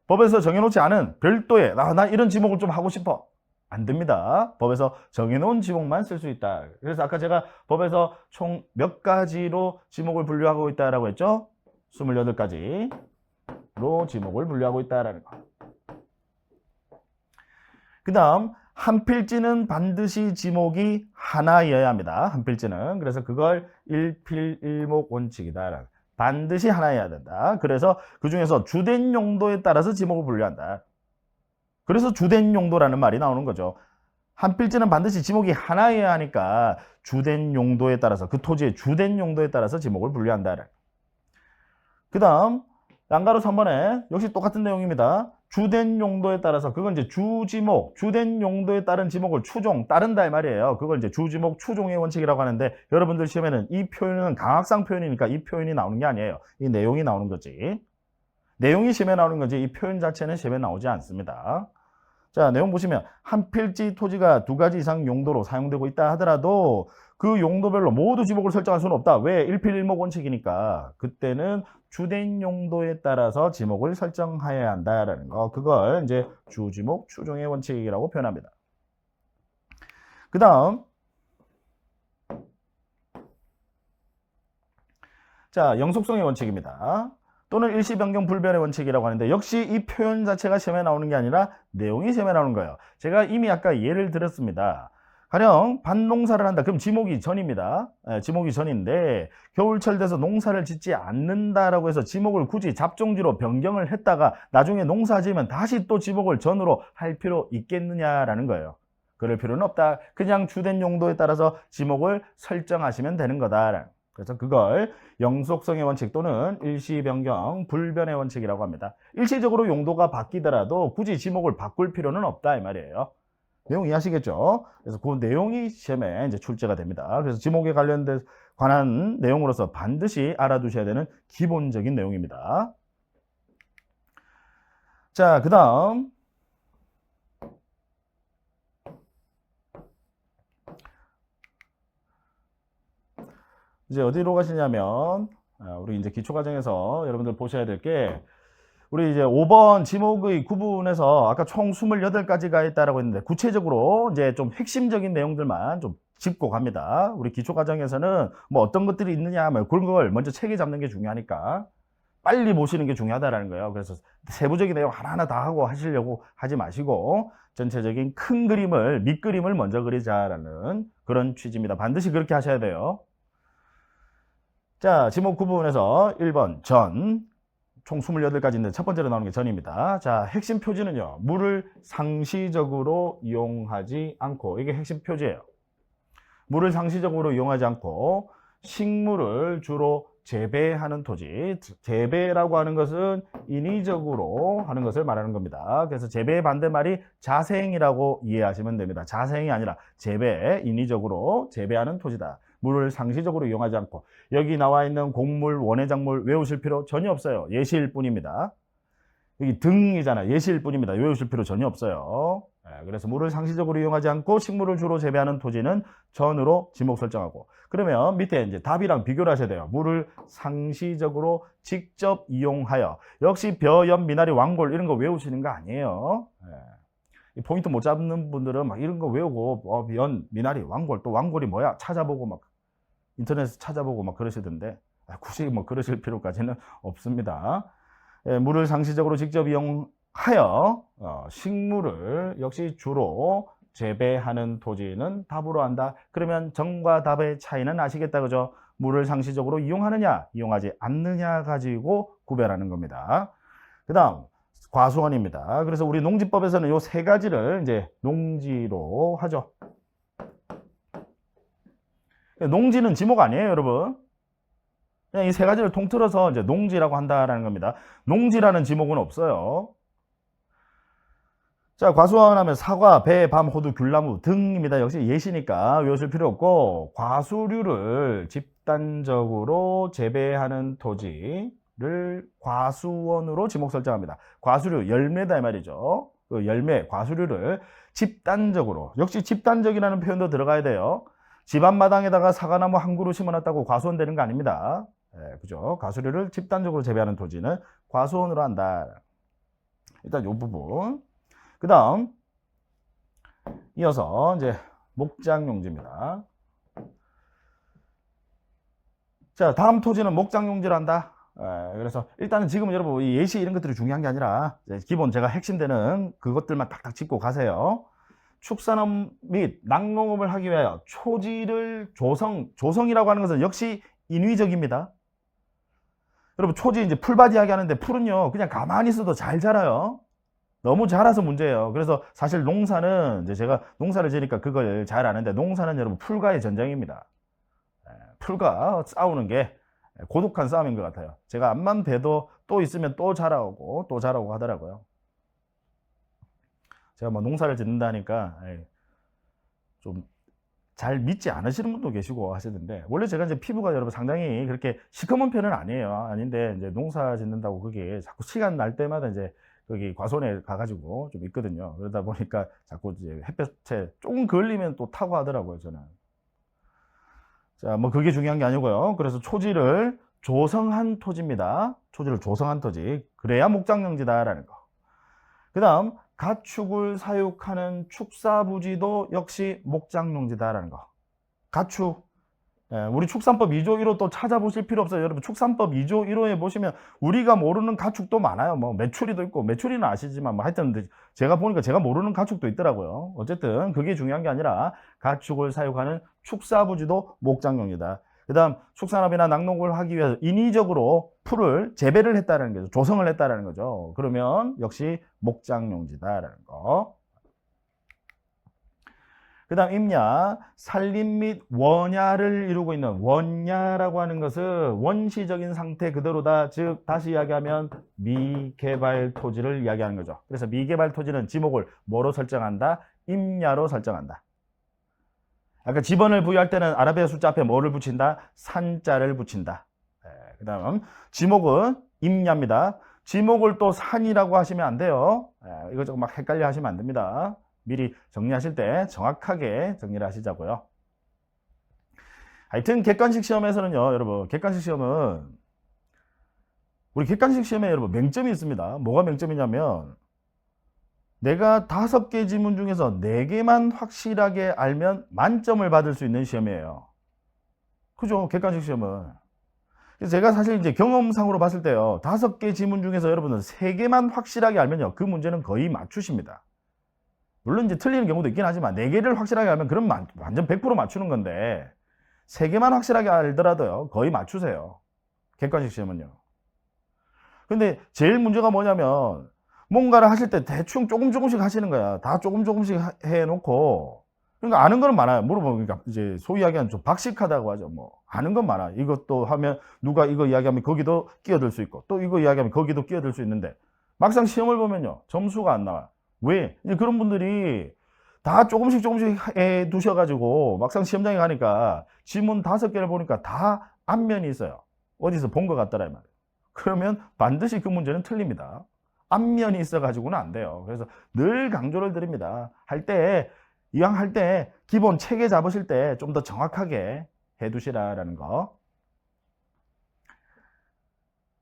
법에서 정해놓지 않은 별도의 나 이런 지목을 좀 하고 싶어, 안 됩니다. 법에서 정해놓은 지목만 쓸 수 있다. 그래서 아까 제가 법에서 총 몇 가지로 지목을 분류하고 있다라고 했죠? 28가지로 지목을 분류하고 있다라는 거. 그 다음 한 필지는 반드시 지목이 하나여야 합니다. 한 필지는. 그래서 그걸 일필일목 원칙이다. 반드시 하나여야 된다. 그래서 그 중에서 주된 용도에 따라서 지목을 분류한다. 그래서 주된 용도라는 말이 나오는 거죠. 한 필지는 반드시 지목이 하나여야 하니까 주된 용도에 따라서, 그 토지의 주된 용도에 따라서 지목을 분류한다. 그 다음 양가로 3번에 역시 똑같은 내용입니다. 주된 용도에 따라서 그건 이제 주지목, 주된 용도에 따른 지목을 추종, 따른다 이 말이에요. 그걸 이제 주지목 추종의 원칙이라고 하는데 여러분들 시험에는 이 표현은 강학상 표현이니까 이 표현이 나오는 게 아니에요. 이 내용이 나오는 거지. 내용이 시험에 나오는 거지 이 표현 자체는 시험에 나오지 않습니다. 자, 내용 보시면 한 필지 토지가 2가지 이상 용도로 사용되고 있다 하더라도 그 용도별로 모두 지목을 설정할 수는 없다. 왜? 일필일목 원칙이니까. 그때는 주된 용도에 따라서 지목을 설정해야 한다라는 거. 그걸 이제 주지목 추종의 원칙이라고 표현합니다. 그 다음 자, 영속성의 원칙입니다. 또는 일시 변경 불변의 원칙이라고 하는데 역시 이 표현 자체가 시험에 나오는 게 아니라 내용이 시험에 나오는 거예요. 제가 이미 아까 예를 들었습니다. 가령 밭농사를 한다. 그럼 지목이 전입니다. 지목이 전인데 겨울철 돼서 농사를 짓지 않는다라고 해서 지목을 굳이 잡종지로 변경을 했다가 나중에 농사 지으면 다시 또 지목을 전으로 할 필요 있겠느냐라는 거예요. 그럴 필요는 없다. 그냥 주된 용도에 따라서 지목을 설정하시면 되는 거다. 그래서 그걸 영속성의 원칙 또는 일시 변경 불변의 원칙이라고 합니다. 일시적으로 용도가 바뀌더라도 굳이 지목을 바꿀 필요는 없다 이 말이에요. 내용 이해하시겠죠? 그래서 그 내용이 시험에 이제 출제가 됩니다. 그래서 지목에 관한 내용으로서 반드시 알아두셔야 되는 기본적인 내용입니다. 자, 그 다음 이제 어디로 가시냐면 우리 이제 기초과정에서 여러분들 보셔야 될 게 우리 이제 5번 지목의 구분에서 아까 총 28가지가 있다라고 했는데 구체적으로 이제 좀 핵심적인 내용들만 좀 짚고 갑니다. 우리 기초과정에서는 뭐 어떤 것들이 있느냐 뭐 그런 걸 먼저 체계 잡는 게 중요하니까 빨리 보시는 게 중요하다라는 거예요. 그래서 세부적인 내용 하나하나 다 하고 하시려고 하지 마시고 전체적인 큰 그림을 밑그림을 먼저 그리자라는 그런 취지입니다. 반드시 그렇게 하셔야 돼요. 자, 지목 구분에서 1번 전, 총 28가지 있는데 첫 번째로 나오는 게 전입니다. 자, 핵심 표지는요. 물을 상시적으로 이용하지 않고, 이게 핵심 표지예요. 물을 상시적으로 이용하지 않고 식물을 주로 재배하는 토지. 재배라고 하는 것은 인위적으로 하는 것을 말하는 겁니다. 그래서 재배의 반대말이 자생이라고 이해하시면 됩니다. 자생이 아니라 재배, 인위적으로 재배하는 토지다. 물을 상시적으로 이용하지 않고 여기 나와 있는 곡물, 원해작물 외우실 필요 전혀 없어요. 예시일 뿐입니다. 여기 등이잖아요. 예시일 뿐입니다. 외우실 필요 전혀 없어요. 그래서 물을 상시적으로 이용하지 않고 식물을 주로 재배하는 토지는 전으로 지목 설정하고 그러면 밑에 이제 답이랑 비교를 하셔야 돼요. 물을 상시적으로 직접 이용하여 역시 벼, 연, 미나리, 왕골 이런 거 외우시는 거 아니에요. 포인트 못 잡는 분들은 막 이런 거 외우고 연, 미나리, 왕골 또 왕골이 뭐야 찾아보고 막 인터넷에서 찾아보고 막 그러시던데 굳이 뭐 그러실 필요까지는 없습니다. 물을 상시적으로 직접 이용하여 식물을 역시 주로 재배하는 토지는 답으로 한다. 그러면 정과 답의 차이는 아시겠다 그죠? 물을 상시적으로 이용하느냐 이용하지 않느냐 가지고 구별하는 겁니다. 그 다음 과수원입니다. 그래서 우리 농지법에서는 요 세 가지를 이제 농지로 하죠. 농지는 지목 아니에요, 여러분. 그냥 이 세 가지를 통틀어서 이제 농지라고 한다라는 겁니다. 농지라는 지목은 없어요. 자, 과수원 하면 사과, 배, 밤, 호두, 귤나무 등입니다. 역시 예시니까 외우실 필요 없고 과수류를 집단적으로 재배하는 토지를 과수원으로 지목 설정합니다. 과수류, 열매다 이 말이죠. 그 열매, 과수류를 집단적으로 역시 집단적이라는 표현도 들어가야 돼요. 집 앞마당에다가 사과나무 한 그루 심어놨다고 과수원 되는 거 아닙니다. 그죠? 과수류를 집단적으로 재배하는 토지는 과수원으로 한다. 일단 이 부분. 그 다음 이어서 이제 목장용지입니다. 자, 다음 토지는 목장용지를 한다. 그래서 일단은 지금 여러분 이 예시 이런 것들이 중요한 게 아니라 기본 제가 핵심되는 그것들만 딱딱 짚고 가세요. 축산업 및 낙농업을 하기 위하여 초지를 조성이라고 하는 것은 역시 인위적입니다. 여러분 초지 이제 풀밭 이야기 하는데 풀은요 그냥 가만히 있어도 잘 자라요. 너무 자라서 문제예요. 그래서 사실 농사는 이제 제가 농사를 지으니까 그걸 잘 아는데 농사는 여러분 풀과의 전쟁입니다. 풀과 싸우는 게 고독한 싸움인 것 같아요. 제가 앞만 봬도 또 있으면 또 자라오고 또 자라오고 하더라고요. 제가 뭐 농사를 짓는다니까 좀 잘 믿지 않으시는 분도 계시고 하시는데, 원래 제가 이제 피부가 여러분 상당히 그렇게 시커먼 편은 아니에요. 아닌데 이제 농사 짓는다고 그게 자꾸 시간 날 때마다 이제 거기 과손에 가가지고 좀 있거든요. 그러다 보니까 자꾸 이제 햇볕에 조금 걸리면 또 타고 하더라고요, 저는. 자, 뭐 그게 중요한 게 아니고요. 그래서 초지를 조성한 토지입니다. 초지를 조성한 토지. 그래야 목장용지다라는 거. 그 다음, 가축을 사육하는 축사부지도 역시 목장용지다라는 거. 가축. 우리 축산법 2조 1호 또 찾아보실 필요 없어요. 여러분, 축산법 2조 1호에 보시면 우리가 모르는 가축도 많아요. 뭐 메추리도 있고, 메추리는 아시지만 뭐 하여튼 제가 보니까 제가 모르는 가축도 있더라고요. 어쨌든 그게 중요한 게 아니라 가축을 사육하는 축사부지도 목장용이다. 그 다음, 축산업이나 낙농을 하기 위해서 인위적으로 풀을 재배를 했다는 거죠. 조성을 했다는 거죠. 그러면 역시 목장용지다라는 거. 그 다음 임야, 산림 및 원야를 이루고 있는 원야라고 하는 것은 원시적인 상태 그대로다. 즉 다시 이야기하면 미개발 토지를 이야기하는 거죠. 그래서 미개발 토지는 지목을 뭐로 설정한다? 임야로 설정한다. 아까 지번을 부여할 때는 아라비아 숫자 앞에 뭐를 붙인다? 산자를 붙인다. 그 다음 지목은 임야입니다. 지목을 또 산이라고 하시면 안 돼요. 이거 조금 막 헷갈려 하시면 안 됩니다. 미리 정리하실 때 정확하게 정리를 하시자고요. 하여튼 객관식 시험에서는요, 여러분, 객관식 시험은 우리 객관식 시험에 여러분 맹점이 있습니다. 뭐가 맹점이냐면 내가 5개 지문 중에서 4개만 확실하게 알면 만점을 받을 수 있는 시험이에요. 그죠? 객관식 시험은. 그래서 제가 사실 이제 경험상으로 봤을 때요, 5개 지문 중에서 여러분은 3개만 확실하게 알면요, 그 문제는 거의 맞추십니다. 물론 이제 틀리는 경우도 있긴 하지만 4개를 확실하게 알면 그럼 완전 100% 맞추는 건데 3개만 확실하게 알더라도요 거의 맞추세요. 객관식 시험은요. 근데 제일 문제가 뭐냐면 뭔가를 하실 때 대충 조금씩 하시는 거야. 다 조금씩 해놓고, 그러니까 아는 거는 많아요. 물어보면 그러니까 이제 소위 이야기하는 좀 박식하다고 하죠. 뭐 아는 건 많아. 이것도 하면 누가 이거 이야기하면 거기도 끼어들 수 있고 또 이거 이야기하면 거기도 끼어들 수 있는데 막상 시험을 보면요 점수가 안 나와요. 왜? 이제 그런 분들이 다 조금씩 해 두셔가지고 막상 시험장에 가니까 지문 5개를 보니까 다 앞면이 있어요. 어디서 본 것 같더라 이 말이에요. 그러면 반드시 그 문제는 틀립니다. 앞면이 있어가지고는 안 돼요. 그래서 늘 강조를 드립니다. 이왕 할 때 기본 체계 잡으실 때 좀 더 정확하게 해 두시라라는 거.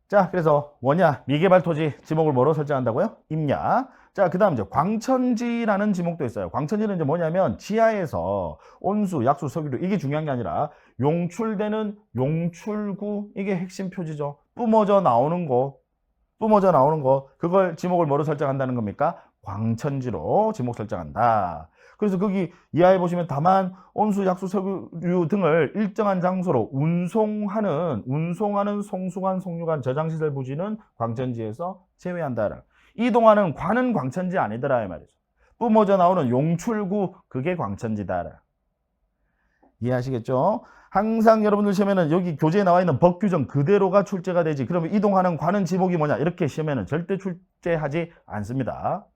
자, 그래서 원야, 미개발 토지 지목을 뭐로 설정한다고요? 임야. 자, 그 다음 이제 광천지라는 지목도 있어요. 광천지는 이제 뭐냐면 지하에서 온수, 약수, 석유류 이게 중요한 게 아니라 용출되는 용출구, 이게 핵심 표지죠. 뿜어져 나오는 거, 그걸 지목을 뭐로 설정한다는 겁니까? 광천지로 지목 설정한다. 그래서 거기 이하에 보시면 다만 온수, 약수, 석유 등을 일정한 장소로 운송하는 송수관, 송유관, 저장시설 부지는 광천지에서 제외한다. 이동하는 관은 광천지 아니더라 이 말이죠. 뿜어져 나오는 용출구, 그게 광천지다. 이해하시겠죠? 항상 여러분들 시험에는 여기 교재에 나와 있는 법 규정 그대로가 출제가 되지, 그러면 이동하는 관은 지목이 뭐냐 이렇게 시험에는 절대 출제하지 않습니다.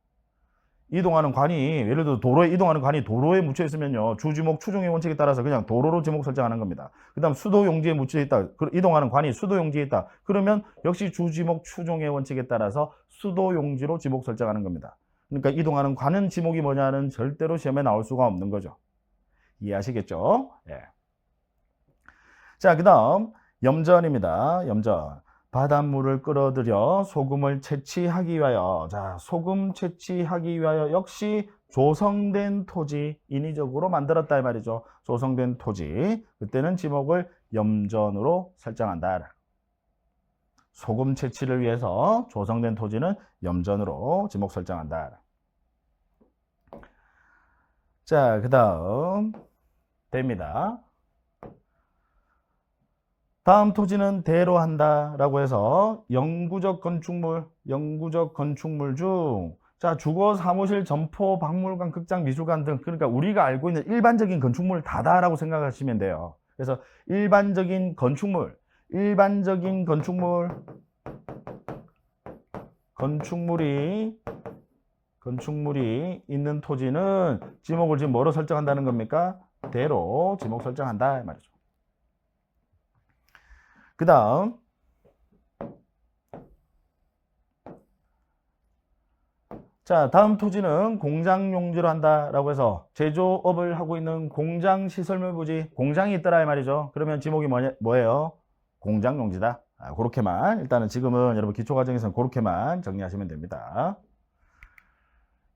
이동하는 관이, 예를 들어 도로에 이동하는 관이 도로에 묻혀 있으면요, 주지목 추종의 원칙에 따라서 그냥 도로로 지목 설정하는 겁니다. 그 다음 수도 용지에 묻혀 있다, 이동하는 관이 수도 용지에 있다, 그러면 역시 주지목 추종의 원칙에 따라서 수도 용지로 지목 설정하는 겁니다. 그러니까 이동하는 관은 지목이 뭐냐는 절대로 시험에 나올 수가 없는 거죠. 이해하시겠죠? 예. 자, 그 다음 염전입니다. 염전. 바닷물을 끌어들여 소금을 채취하기 위하여, 자, 소금 채취하기 위하여 역시 조성된 토지, 인위적으로 만들었다 이 말이죠. 조성된 토지, 그때는 지목을 염전으로 설정한다. 소금 채취를 위해서 조성된 토지는 염전으로 지목 설정한다. 자, 그 다음 됩니다. 다음 토지는 대로 한다라고 해서 영구적 건축물 중, 자, 주거, 사무실, 점포, 박물관, 극장, 미술관 등, 그러니까 우리가 알고 있는 일반적인 건축물 다다라고 생각하시면 돼요. 그래서 일반적인 건축물, 일반적인 건축물이 있는 토지는 지목을 지금 뭐로 설정한다는 겁니까? 대로 지목 설정한다 이 말이죠. 그 다음 자, 다음 토지는 공장 용지로 한다라고 해서 제조업을 하고 있는 공장 시설물 부지, 공장이 있더라 이 말이죠. 그러면 지목이 뭐예요? 공장 용지다. 그렇게만 일단은 지금은 여러분 기초과정에서는 그렇게만 정리하시면 됩니다.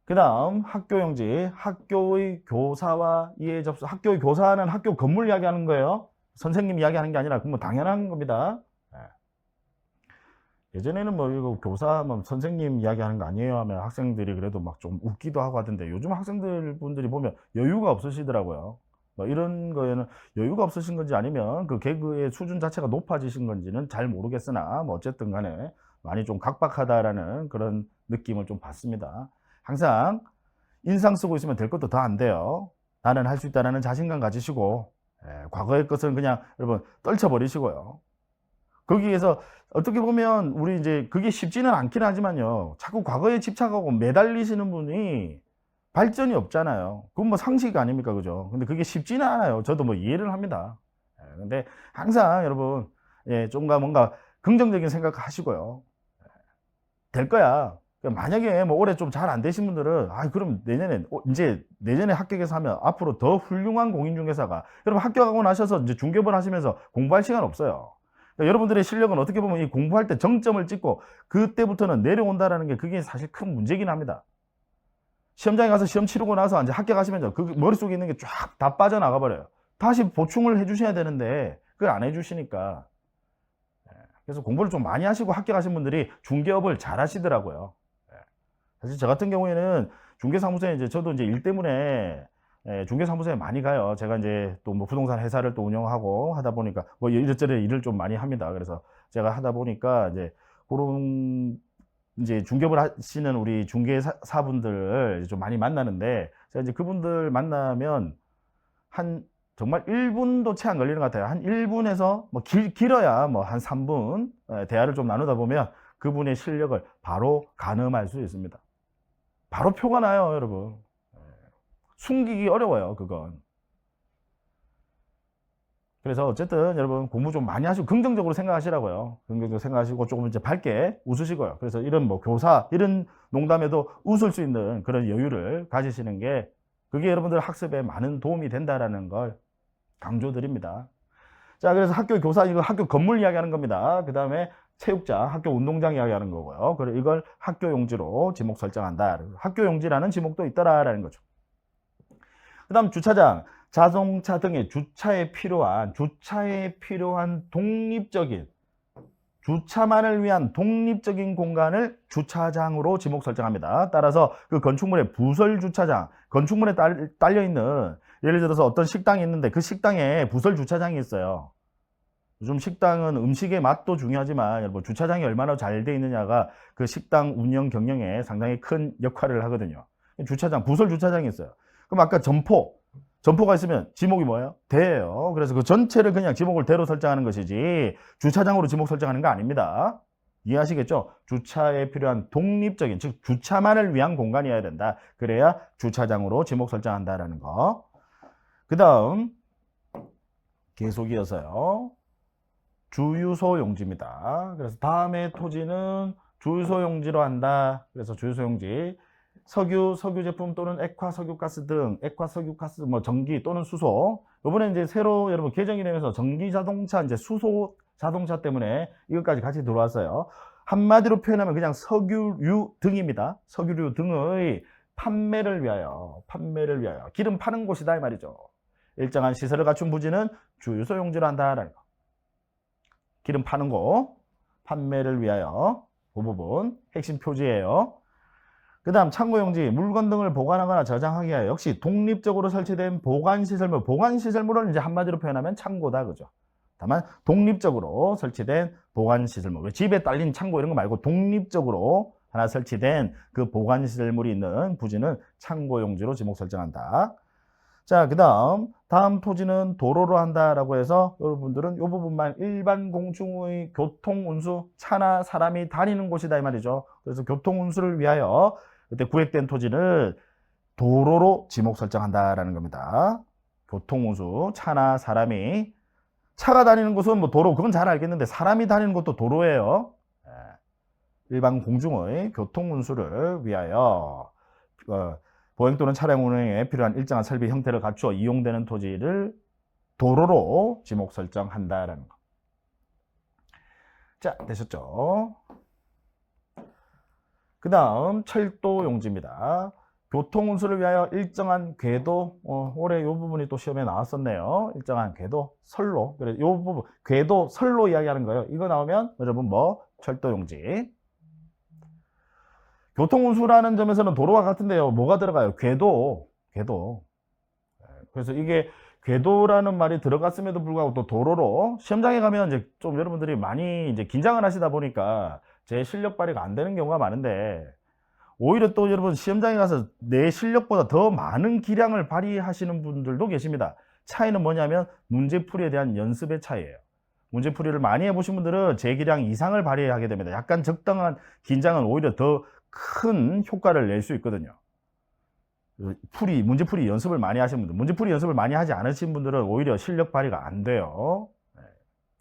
그 다음 학교 용지, 학교의 교사와 이해 접수. 학교의 교사는 학교 건물 이야기하는 거예요. 선생님 이야기하는 게 아니라 뭐 당연한 겁니다. 예전에는 뭐 이거 교사 뭐 선생님 이야기하는 거 아니에요 하면 학생들이 그래도 막 좀 웃기도 하고 하던데 요즘 학생들 분들이 보면 여유가 없으시더라고요. 뭐 이런 거에는 여유가 없으신 건지 아니면 그 개그의 수준 자체가 높아지신 건지는 잘 모르겠으나 뭐 어쨌든 간에 많이 좀 각박하다라는 그런 느낌을 좀 받습니다. 항상 인상 쓰고 있으면 될 것도 더 안 돼요. 나는 할 수 있다라는 자신감 가지시고 과거의 것은 그냥 여러분 떨쳐버리시고요. 거기에서 어떻게 보면 우리 이제 그게 쉽지는 않긴 하지만요. 자꾸 과거에 집착하고 매달리시는 분이 발전이 없잖아요. 그건 뭐 상식 아닙니까? 그죠? 근데 그게 쉽지는 않아요. 저도 뭐 이해를 합니다. 근데 항상 여러분, 좀가 뭔가 긍정적인 생각 하시고요. 될 거야. 만약에 뭐 올해 좀 잘 안 되신 분들은, 그럼 내년에, 이제 내년에 합격해서 하면 앞으로 더 훌륭한 공인중개사가, 여러분 합격하고 나셔서 이제 중개업을 하시면서 공부할 시간 없어요. 그러니까 여러분들의 실력은 어떻게 보면 이 공부할 때 정점을 찍고 그때부터는 내려온다라는 게 그게 사실 큰 문제긴 합니다. 시험장에 가서 시험 치르고 나서 이제 합격하시면 그 머릿속에 있는 게 쫙 다 빠져나가 버려요. 다시 보충을 해 주셔야 되는데 그걸 안 해 주시니까. 그래서 공부를 좀 많이 하시고 합격하신 분들이 중개업을 잘 하시더라고요. 사실 저 같은 경우에는 중개사무소에 이제 저도 이제 일 때문에 중개사무소에 많이 가요. 제가 이제 또 뭐 부동산 회사를 또 운영하고 하다 보니까 뭐 이것저것 일을 좀 많이 합니다. 그래서 제가 하다 보니까 이제 그런 이제 중개업을 하시는 우리 중개사분들을 좀 많이 만나는데 제가 이제 그분들 만나면 한 정말 1분도 채 안 걸리는 것 같아요. 한 1분에서 뭐 길어야 뭐 한 3분 대화를 좀 나누다 보면 그분의 실력을 바로 가늠할 수 있습니다. 바로 표가 나요, 여러분. 숨기기 어려워요, 그건. 그래서 어쨌든 여러분 공부 좀 많이 하시고 긍정적으로 생각하시라고요. 긍정적으로 생각하시고 조금 이제 밝게 웃으시고요. 그래서 이런 뭐 교사, 이런 농담에도 웃을 수 있는 그런 여유를 가지시는 게 그게 여러분들 학습에 많은 도움이 된다라는 걸 강조드립니다. 자, 그래서 학교 교사, 이거 학교 건물 이야기하는 겁니다. 그 다음에 체육장, 학교 운동장 이야기하는 거고요. 그리고 이걸 학교 용지로 지목 설정한다. 학교 용지라는 지목도 있더라라는 거죠. 그 다음 주차장, 자동차 등의 주차에 필요한 독립적인 주차만을 위한 독립적인 공간을 주차장으로 지목 설정합니다. 따라서 그 건축물의 부설 주차장, 건축물에 딸려 있는 예를 들어서 어떤 식당이 있는데 그 식당에 부설 주차장이 있어요. 요즘 식당은 음식의 맛도 중요하지만 여러분 주차장이 얼마나 잘 돼 있느냐가 그 식당 운영 경영에 상당히 큰 역할을 하거든요. 주차장, 부설 주차장이 있어요. 그럼 아까 점포가 있으면 지목이 뭐예요? 대예요. 그래서 그 전체를 그냥 지목을 대로 설정하는 것이지 주차장으로 지목 설정하는 거 아닙니다. 이해하시겠죠? 주차에 필요한 독립적인, 즉 주차만을 위한 공간이어야 된다. 그래야 주차장으로 지목 설정한다라는 거. 그 다음 계속 이어서요. 주유소 용지입니다. 그래서 다음에 토지는 주유소 용지로 한다. 그래서 주유소 용지. 석유 제품 또는 액화 석유가스 등 액화 석유가스 뭐 전기 또는 수소. 이번에 이제 새로 여러분 개정이 되면서 전기 자동차 이제 수소 자동차 때문에 이것까지 같이 들어왔어요. 한마디로 표현하면 그냥 석유류 등입니다. 석유류 등의 판매를 위하여 기름 파는 곳이다 이 말이죠. 일정한 시설을 갖춘 부지는 주유소 용지로 한다라는 거. 기름 파는 곳 판매를 위하여 그 부분 핵심 표지예요. 그 다음 창고용지, 물건 등을 보관하거나 저장하기 위하여 역시 독립적으로 설치된 보관시설물. 보관시설물은 이제 한마디로 표현하면 창고다, 그죠? 다만 독립적으로 설치된 보관시설물. 집에 딸린 창고 이런 거 말고 독립적으로 하나 설치된 그 보관시설물이 있는 부지는 창고용지로 지목 설정한다. 자, 다음 토지는 도로로 한다라고 해서 여러분들은 이 부분만 일반 공중의 교통 운수, 차나 사람이 다니는 곳이다 이 말이죠. 그래서 교통 운수를 위하여 그때 구획된 토지는 도로로 지목 설정한다라는 겁니다. 교통 운수, 차나 사람이 차가 다니는 곳은 뭐 도로, 그건 잘 알겠는데 사람이 다니는 곳도 도로예요. 일반 공중의 교통 운수를 위하여 보행 또는 차량 운행에 필요한 일정한 설비 형태를 갖추어 이용되는 토지를 도로로 지목 설정한다라는 거. 자, 되셨죠? 그 다음 철도 용지입니다. 교통 운수를 위하여 일정한 궤도, 올해 이 부분이 또 시험에 나왔었네요. 일정한 궤도, 선로. 그래서 이 부분, 궤도, 선로 이야기하는 거예요. 이거 나오면 여러분 뭐 철도 용지. 교통 운수라는 점에서는 도로와 같은데요. 뭐가 들어가요? 궤도. 그래서 이게 궤도라는 말이 들어갔음에도 불구하고 또 도로로 시험장에 가면 이제 좀 여러분들이 많이 이제 긴장을 하시다 보니까 제 실력 발휘가 안 되는 경우가 많은데 오히려 또 여러분 시험장에 가서 내 실력보다 더 많은 기량을 발휘하시는 분들도 계십니다. 차이는 뭐냐면 문제풀이에 대한 연습의 차이예요. 문제풀이를 많이 해보신 분들은 제 기량 이상을 발휘하게 됩니다. 약간 적당한 긴장은 오히려 더 큰 효과를 낼 수 있거든요. 문제풀이 연습을 많이 하신 분들, 문제풀이 연습을 많이 하지 않으신 분들은 오히려 실력 발휘가 안 돼요.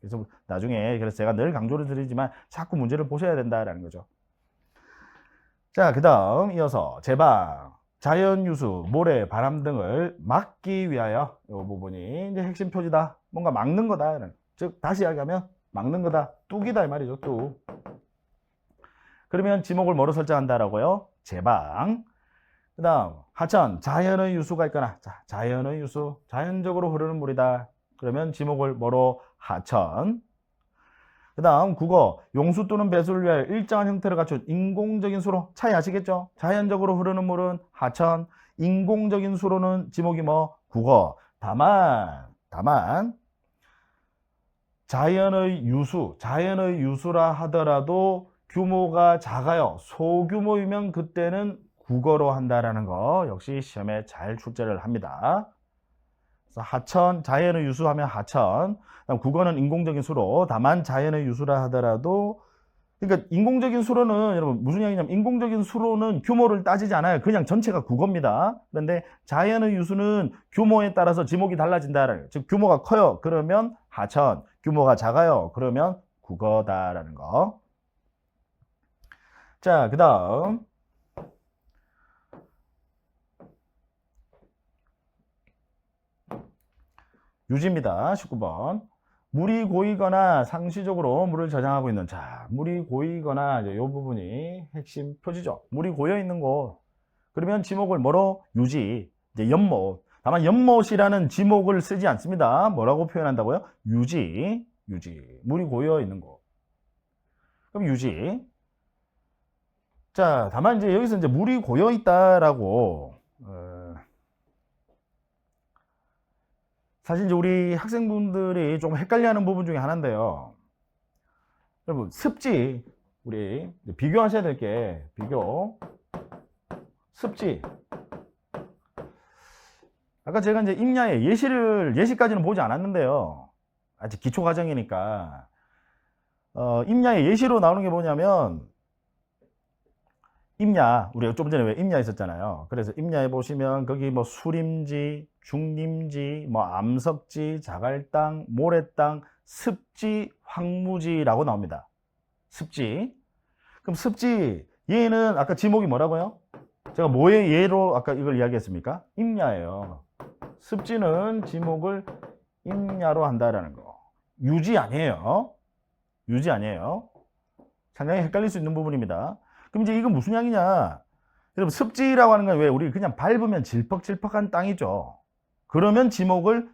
그래서 나중에, 그래서 제가 늘 강조를 드리지만 자꾸 문제를 보셔야 된다라는 거죠. 자, 그 다음 이어서 제방, 자연유수, 모래, 바람 등을 막기 위하여 이 부분이 이제 핵심 표지다. 뭔가 막는 거다. 즉, 다시 이야기하면 막는 거다. 뚝이다 이 말이죠. 뚝. 그러면 지목을 뭐로 설정한다라고요? 제방. 그 다음 하천, 자연의 유수가 있거나, 자, 자연의 유수, 자연적으로 흐르는 물이다. 그러면 지목을 뭐로? 하천. 그 다음 국어, 용수 또는 배수를 위하여 일정한 형태를 갖춘 인공적인 수로. 차이 아시겠죠? 자연적으로 흐르는 물은 하천, 인공적인 수로는 지목이 뭐? 국어. 다만 자연의 유수라 하더라도 규모가 작아요. 소규모이면 그때는 국어로 한다라는 거 역시 시험에 잘 출제를 합니다. 그래서 하천, 자연의 유수하면 하천, 그다음 국어는 인공적인 수로. 다만 자연의 유수라 하더라도, 그러니까 인공적인 수로는 여러분 무슨 이야기냐면 인공적인 수로는 규모를 따지지 않아요. 그냥 전체가 국어입니다. 그런데 자연의 유수는 규모에 따라서 지목이 달라진다라는, 즉 규모가 커요. 그러면 하천, 규모가 작아요. 그러면 국어다라는 거. 자, 그 다음 유지입니다. 19번. 물이 고이거나 상시적으로 물을 저장하고 있는, 자, 물이 고이거나 이제 이 부분이 핵심 표지죠. 물이 고여 있는 곳. 그러면 지목을 뭐로? 유지. 이제 연못. 다만 연못이라는 지목을 쓰지 않습니다. 뭐라고 표현한다고요? 유지. 물이 고여 있는 곳. 그럼 유지. 자, 다만 이제 여기서 이제 물이 고여 있다라고, 사실 이제 우리 학생분들이 좀 헷갈려하는 부분 중에 하나인데요. 여러분, 습지, 우리 비교하셔야 될 게, 습지. 아까 제가 이제 임야의 예시까지는 보지 않았는데요. 아직 기초 과정이니까. 임야의 예시로 나오는 게 뭐냐면, 임야, 우리가 좀 전에 왜 임야 있었잖아요. 그래서 임야에 보시면 거기 뭐 수림지, 중림지, 뭐 암석지, 자갈땅, 모래땅, 습지, 황무지라고 나옵니다. 습지. 그럼 습지, 얘는 아까 지목이 뭐라고요? 제가 뭐의 예로 아까 이걸 이야기했습니까? 임야예요. 습지는 지목을 임야로 한다라는 거. 유지 아니에요. 상당히 헷갈릴 수 있는 부분입니다. 그럼 이제 이건 무슨 양이냐? 여러분, 습지라고 하는 건 왜 우리 그냥 밟으면 질퍽질퍽한 땅이죠. 그러면 지목을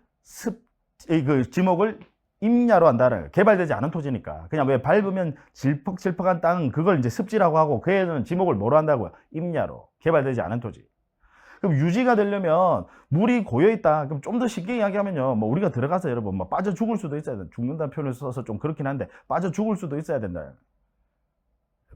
임야로 한다는, 개발되지 않은 토지니까. 그냥 왜 밟으면 질퍽질퍽한 땅, 그걸 이제 습지라고 하고, 그 애는 지목을 뭐로 한다고요? 임야로. 개발되지 않은 토지. 그럼 유지가 되려면 물이 고여 있다. 그럼 좀 더 쉽게 이야기하면요. 뭐 우리가 들어가서 여러분 뭐 빠져 죽을 수도 있어야 된다. 죽는다는 표현을 써서 좀 그렇긴 한데, 빠져 죽을 수도 있어야 된다.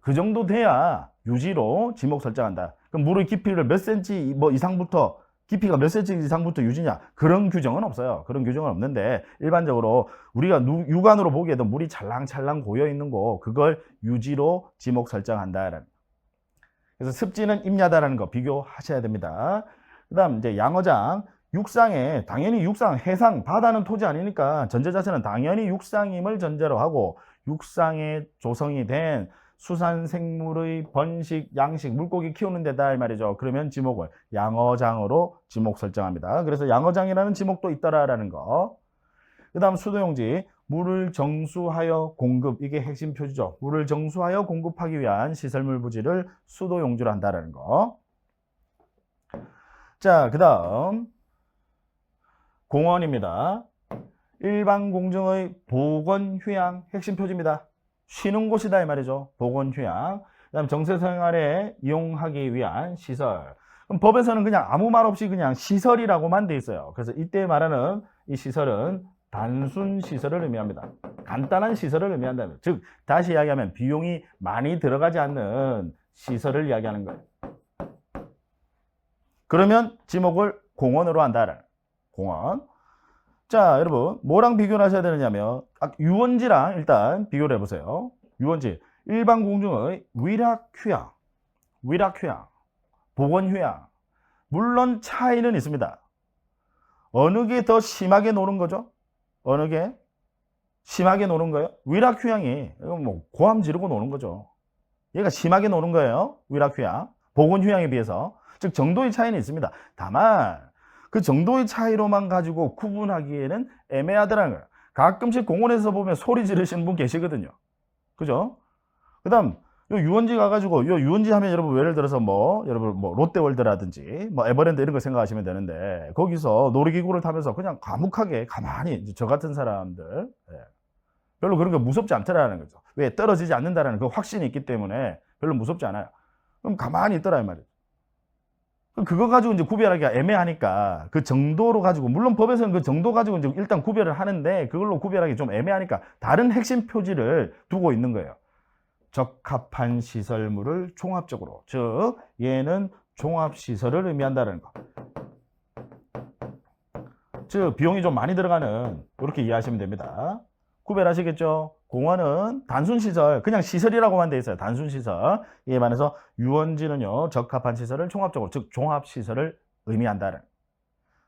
그 정도 돼야 유지로 지목 설정한다. 그럼 물의 깊이를 몇 센치 뭐 이상부터 깊이가 몇 cm 이상부터 유지냐, 그런 규정은 없어요. 그런 규정은 없는데 일반적으로 우리가 육안으로 보기에도 물이 찰랑찰랑 고여 있는 거, 그걸 유지로 지목 설정한다라는. 그래서 습지는 임야다라는 거 비교하셔야 됩니다. 그다음 이제 양어장, 육상에 당연히 육상, 해상, 바다는 토지 아니니까 전제 자체는 당연히 육상임을 전제로 하고, 육상에 조성이 된 수산 생물의 번식, 양식, 물고기 키우는 데다 이 말이죠. 그러면 지목을 양어장으로 지목 설정합니다. 그래서 양어장이라는 지목도 있더라라는 거. 그 다음 수도용지, 물을 정수하여 공급, 이게 핵심 표지죠. 물을 정수하여 공급하기 위한 시설물 부지를 수도용지로 한다라는 거. 자, 그 다음 공원입니다. 일반 공정의 보건, 휴양, 핵심 표지입니다. 쉬는 곳이다 이 말이죠. 보건, 휴양. 그다음 정서생활에 이용하기 위한 시설. 그럼 법에서는 그냥 아무 말 없이 그냥 시설이라고만 돼 있어요. 그래서 이때 말하는 이 시설은 단순 시설을 의미합니다. 간단한 시설을 의미한다. 즉 다시 이야기하면 비용이 많이 들어가지 않는 시설을 이야기하는 거예요. 그러면 지목을 공원으로 한다. 공원. 자, 여러분 뭐랑 비교를 하셔야 되느냐면 유원지랑 일단 비교를 해보세요. 유원지, 일반 공중의 위락휴양, 보건휴양. 물론 차이는 있습니다. 어느 게 더 심하게 노는 거죠? 어느 게 심하게 노는 거예요? 위락휴양이 뭐 고함 지르고 노는 거죠. 얘가 심하게 노는 거예요. 위락휴양, 보건휴양에 비해서. 즉 정도의 차이는 있습니다. 다만 그 정도의 차이로만 가지고 구분하기에는 애매하더라는 거예요. 가끔씩 공원에서 보면 소리 지르시는 분 계시거든요. 그죠? 그 다음, 요 유원지 가가지고, 요 유원지 하면 여러분 예를 들어서 여러분 롯데월드라든지, 에버랜드 이런 거 생각하시면 되는데, 거기서 놀이기구를 타면서 그냥 과묵하게, 가만히, 저 같은 사람들, 별로 그런 거 무섭지 않더라는 거죠. 왜? 떨어지지 않는다는 그 확신이 있기 때문에 별로 무섭지 않아요. 그럼 가만히 있더라, 이 말이에요. 그거 가지고 이제 구별하기가 애매하니까 그 정도로 가지고, 물론 법에서는 그 정도 가지고 이제 일단 구별을 하는데 그걸로 구별하기 좀 애매하니까 다른 핵심 표지를 두고 있는 거예요. 적합한 시설물을 종합적으로, 즉 얘는 종합시설을 의미한다는 거. 즉 비용이 좀 많이 들어가는, 이렇게 이해하시면 됩니다. 구별하시겠죠? 공원은 단순시설, 그냥 시설이라고만 돼 있어요. 단순시설. 이에 반해서 유원지는요, 적합한 시설을 종합적으로, 즉 종합시설을 의미한다는.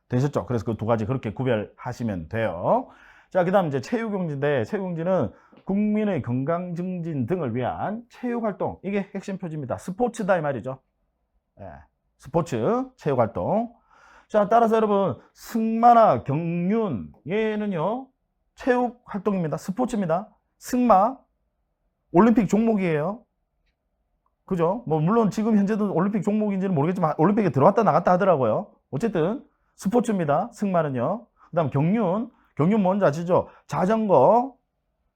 되셨죠? 그래서 그 두 가지 그렇게 구별하시면 돼요. 자, 그 다음 이제 체육용지인데, 체육용지는 국민의 건강 증진 등을 위한 체육활동, 이게 핵심 표지입니다. 스포츠다 이 말이죠. 스포츠, 체육활동. 자, 따라서 여러분 승마나 경륜, 얘는요 체육활동입니다. 스포츠입니다. 승마 올림픽 종목이에요. 그죠? 물론 지금 현재도 올림픽 종목인지는 모르겠지만 올림픽에 들어왔다 나갔다 하더라고요. 어쨌든 스포츠입니다. 승마는요. 그 다음 경륜 뭔지 아시죠? 자전거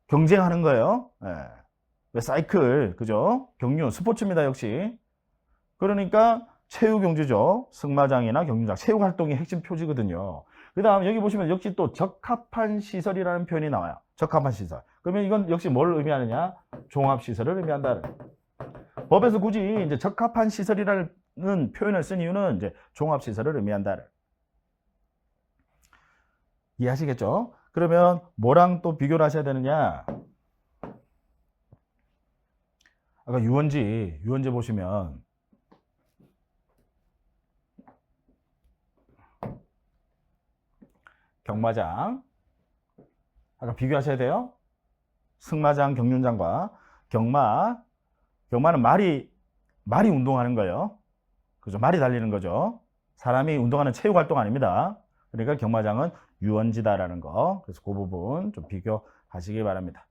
경쟁하는 거예요. 사이클, 그죠? 경륜 스포츠입니다. 역시. 그러니까 체육용지죠. 승마장이나 경륜장, 체육활동이 핵심 표지거든요. 그 다음 여기 보시면 역시 또 적합한 시설이라는 표현이 나와요. 적합한 시설. 그러면 이건 역시 뭘 의미하느냐? 종합시설을 의미한다. 법에서 굳이 이제 적합한 시설이라는 표현을 쓴 이유는 이제 종합시설을 의미한다. 이해하시겠죠? 그러면 뭐랑 또 비교를 하셔야 되느냐? 아까 유원지 보시면 경마장, 아까 비교하셔야 돼요. 승마장, 경륜장과 경마는 말이 운동하는 거예요. 그죠? 말이 달리는 거죠. 사람이 운동하는 체육 활동 아닙니다. 그러니까 경마장은 유원지다라는 거. 그래서 그 부분 좀 비교하시기 바랍니다.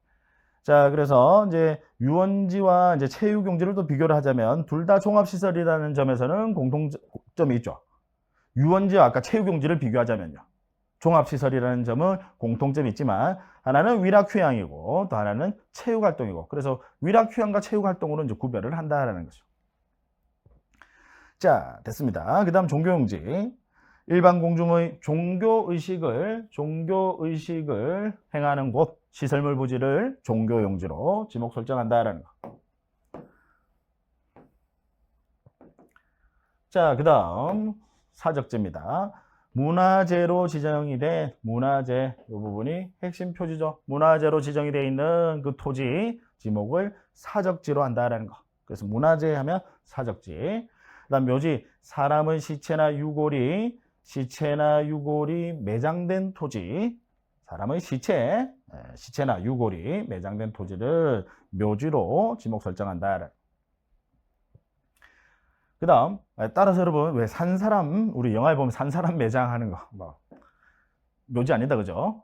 자, 그래서 이제 유원지와 이제 체육용지를 또 비교를 하자면 둘 다 종합시설이라는 점에서는 공통점이 있죠. 유원지와 아까 체육용지를 비교하자면요. 종합시설이라는 점은 공통점이 있지만 하나는 위락휴양이고 또 하나는 체육활동이고, 그래서 위락휴양과 체육활동으로 이제 구별을 한다라는 거죠. 자, 됐습니다. 그 다음 종교용지. 일반 공중의 종교의식을 행하는 곳, 시설물 부지를 종교용지로 지목 설정한다라는 거. 자, 그 다음 사적지입니다. 문화재로 지정이 된 문화재 이 부분이 핵심 표지죠. 문화재로 지정이 되어 있는 그 토지 지목을 사적지로 한다라는 거. 그래서 문화재 하면 사적지. 그다음 묘지 사람의 시체나 유골이 매장된 토지. 사람의 시체나 유골이 매장된 토지를 묘지로 지목 설정한다. 그 다음 따라서 여러분 왜 산 사람 우리 영화에 보면 산 사람 매장하는 거 뭐 묘지 아니다 그죠?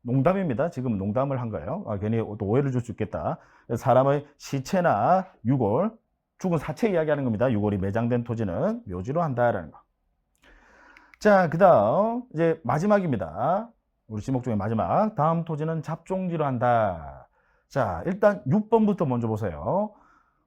농담입니다. 지금 농담을 한 거예요. 괜히 또 오해를 줄 수 있겠다. 사람의 시체나 유골 죽은 사체 이야기하는 겁니다. 유골이 매장된 토지는 묘지로 한다라는 거. 자, 그 다음 이제 마지막입니다. 우리 지목 중에 마지막. 다음 토지는 잡종지로 한다. 자, 일단 6번부터 먼저 보세요.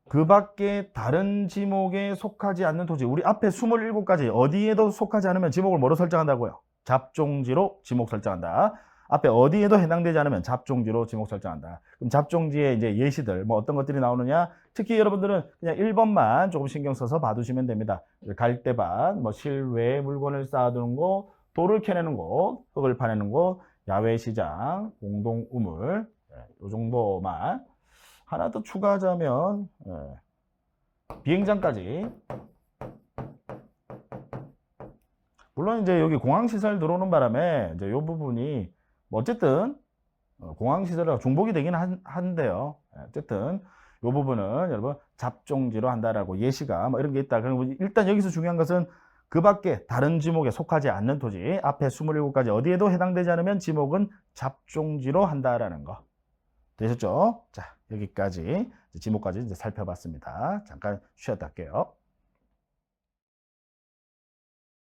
그 밖에 다른 지목에 속하지 않는 토지. 우리 앞에 27가지 어디에도 속하지 않으면 지목을 뭐로 설정한다고요? 잡종지로 지목 설정한다. 앞에 어디에도 해당되지 않으면 잡종지로 지목 설정한다. 그럼 잡종지의 이제 예시들 뭐 어떤 것들이 나오느냐? 특히 여러분들은 그냥 1번만 조금 신경 써서 봐두시면 됩니다. 갈대밭, 뭐 실외에 물건을 쌓아두는 곳, 돌을 캐내는 곳, 흙을 파내는 곳, 야외 시장, 공동 우물, 이 정도만. 하나 더 추가하자면 비행장까지. 물론 이제 여기 공항시설 들어오는 바람에 이제 이 부분이 뭐 어쨌든 공항시설과 중복이 되긴 한데요. 어쨌든 이 부분은 여러분 잡종지로 한다라고 예시가 뭐 이런 게 있다. 그리고 일단 여기서 중요한 것은 그 밖에 다른 지목에 속하지 않는 토지 앞에 27가지 어디에도 해당되지 않으면 지목은 잡종지로 한다라는 거. 되셨죠? 자, 여기까지 지목까지 이제 살펴봤습니다. 잠깐 쉬었다 할게요.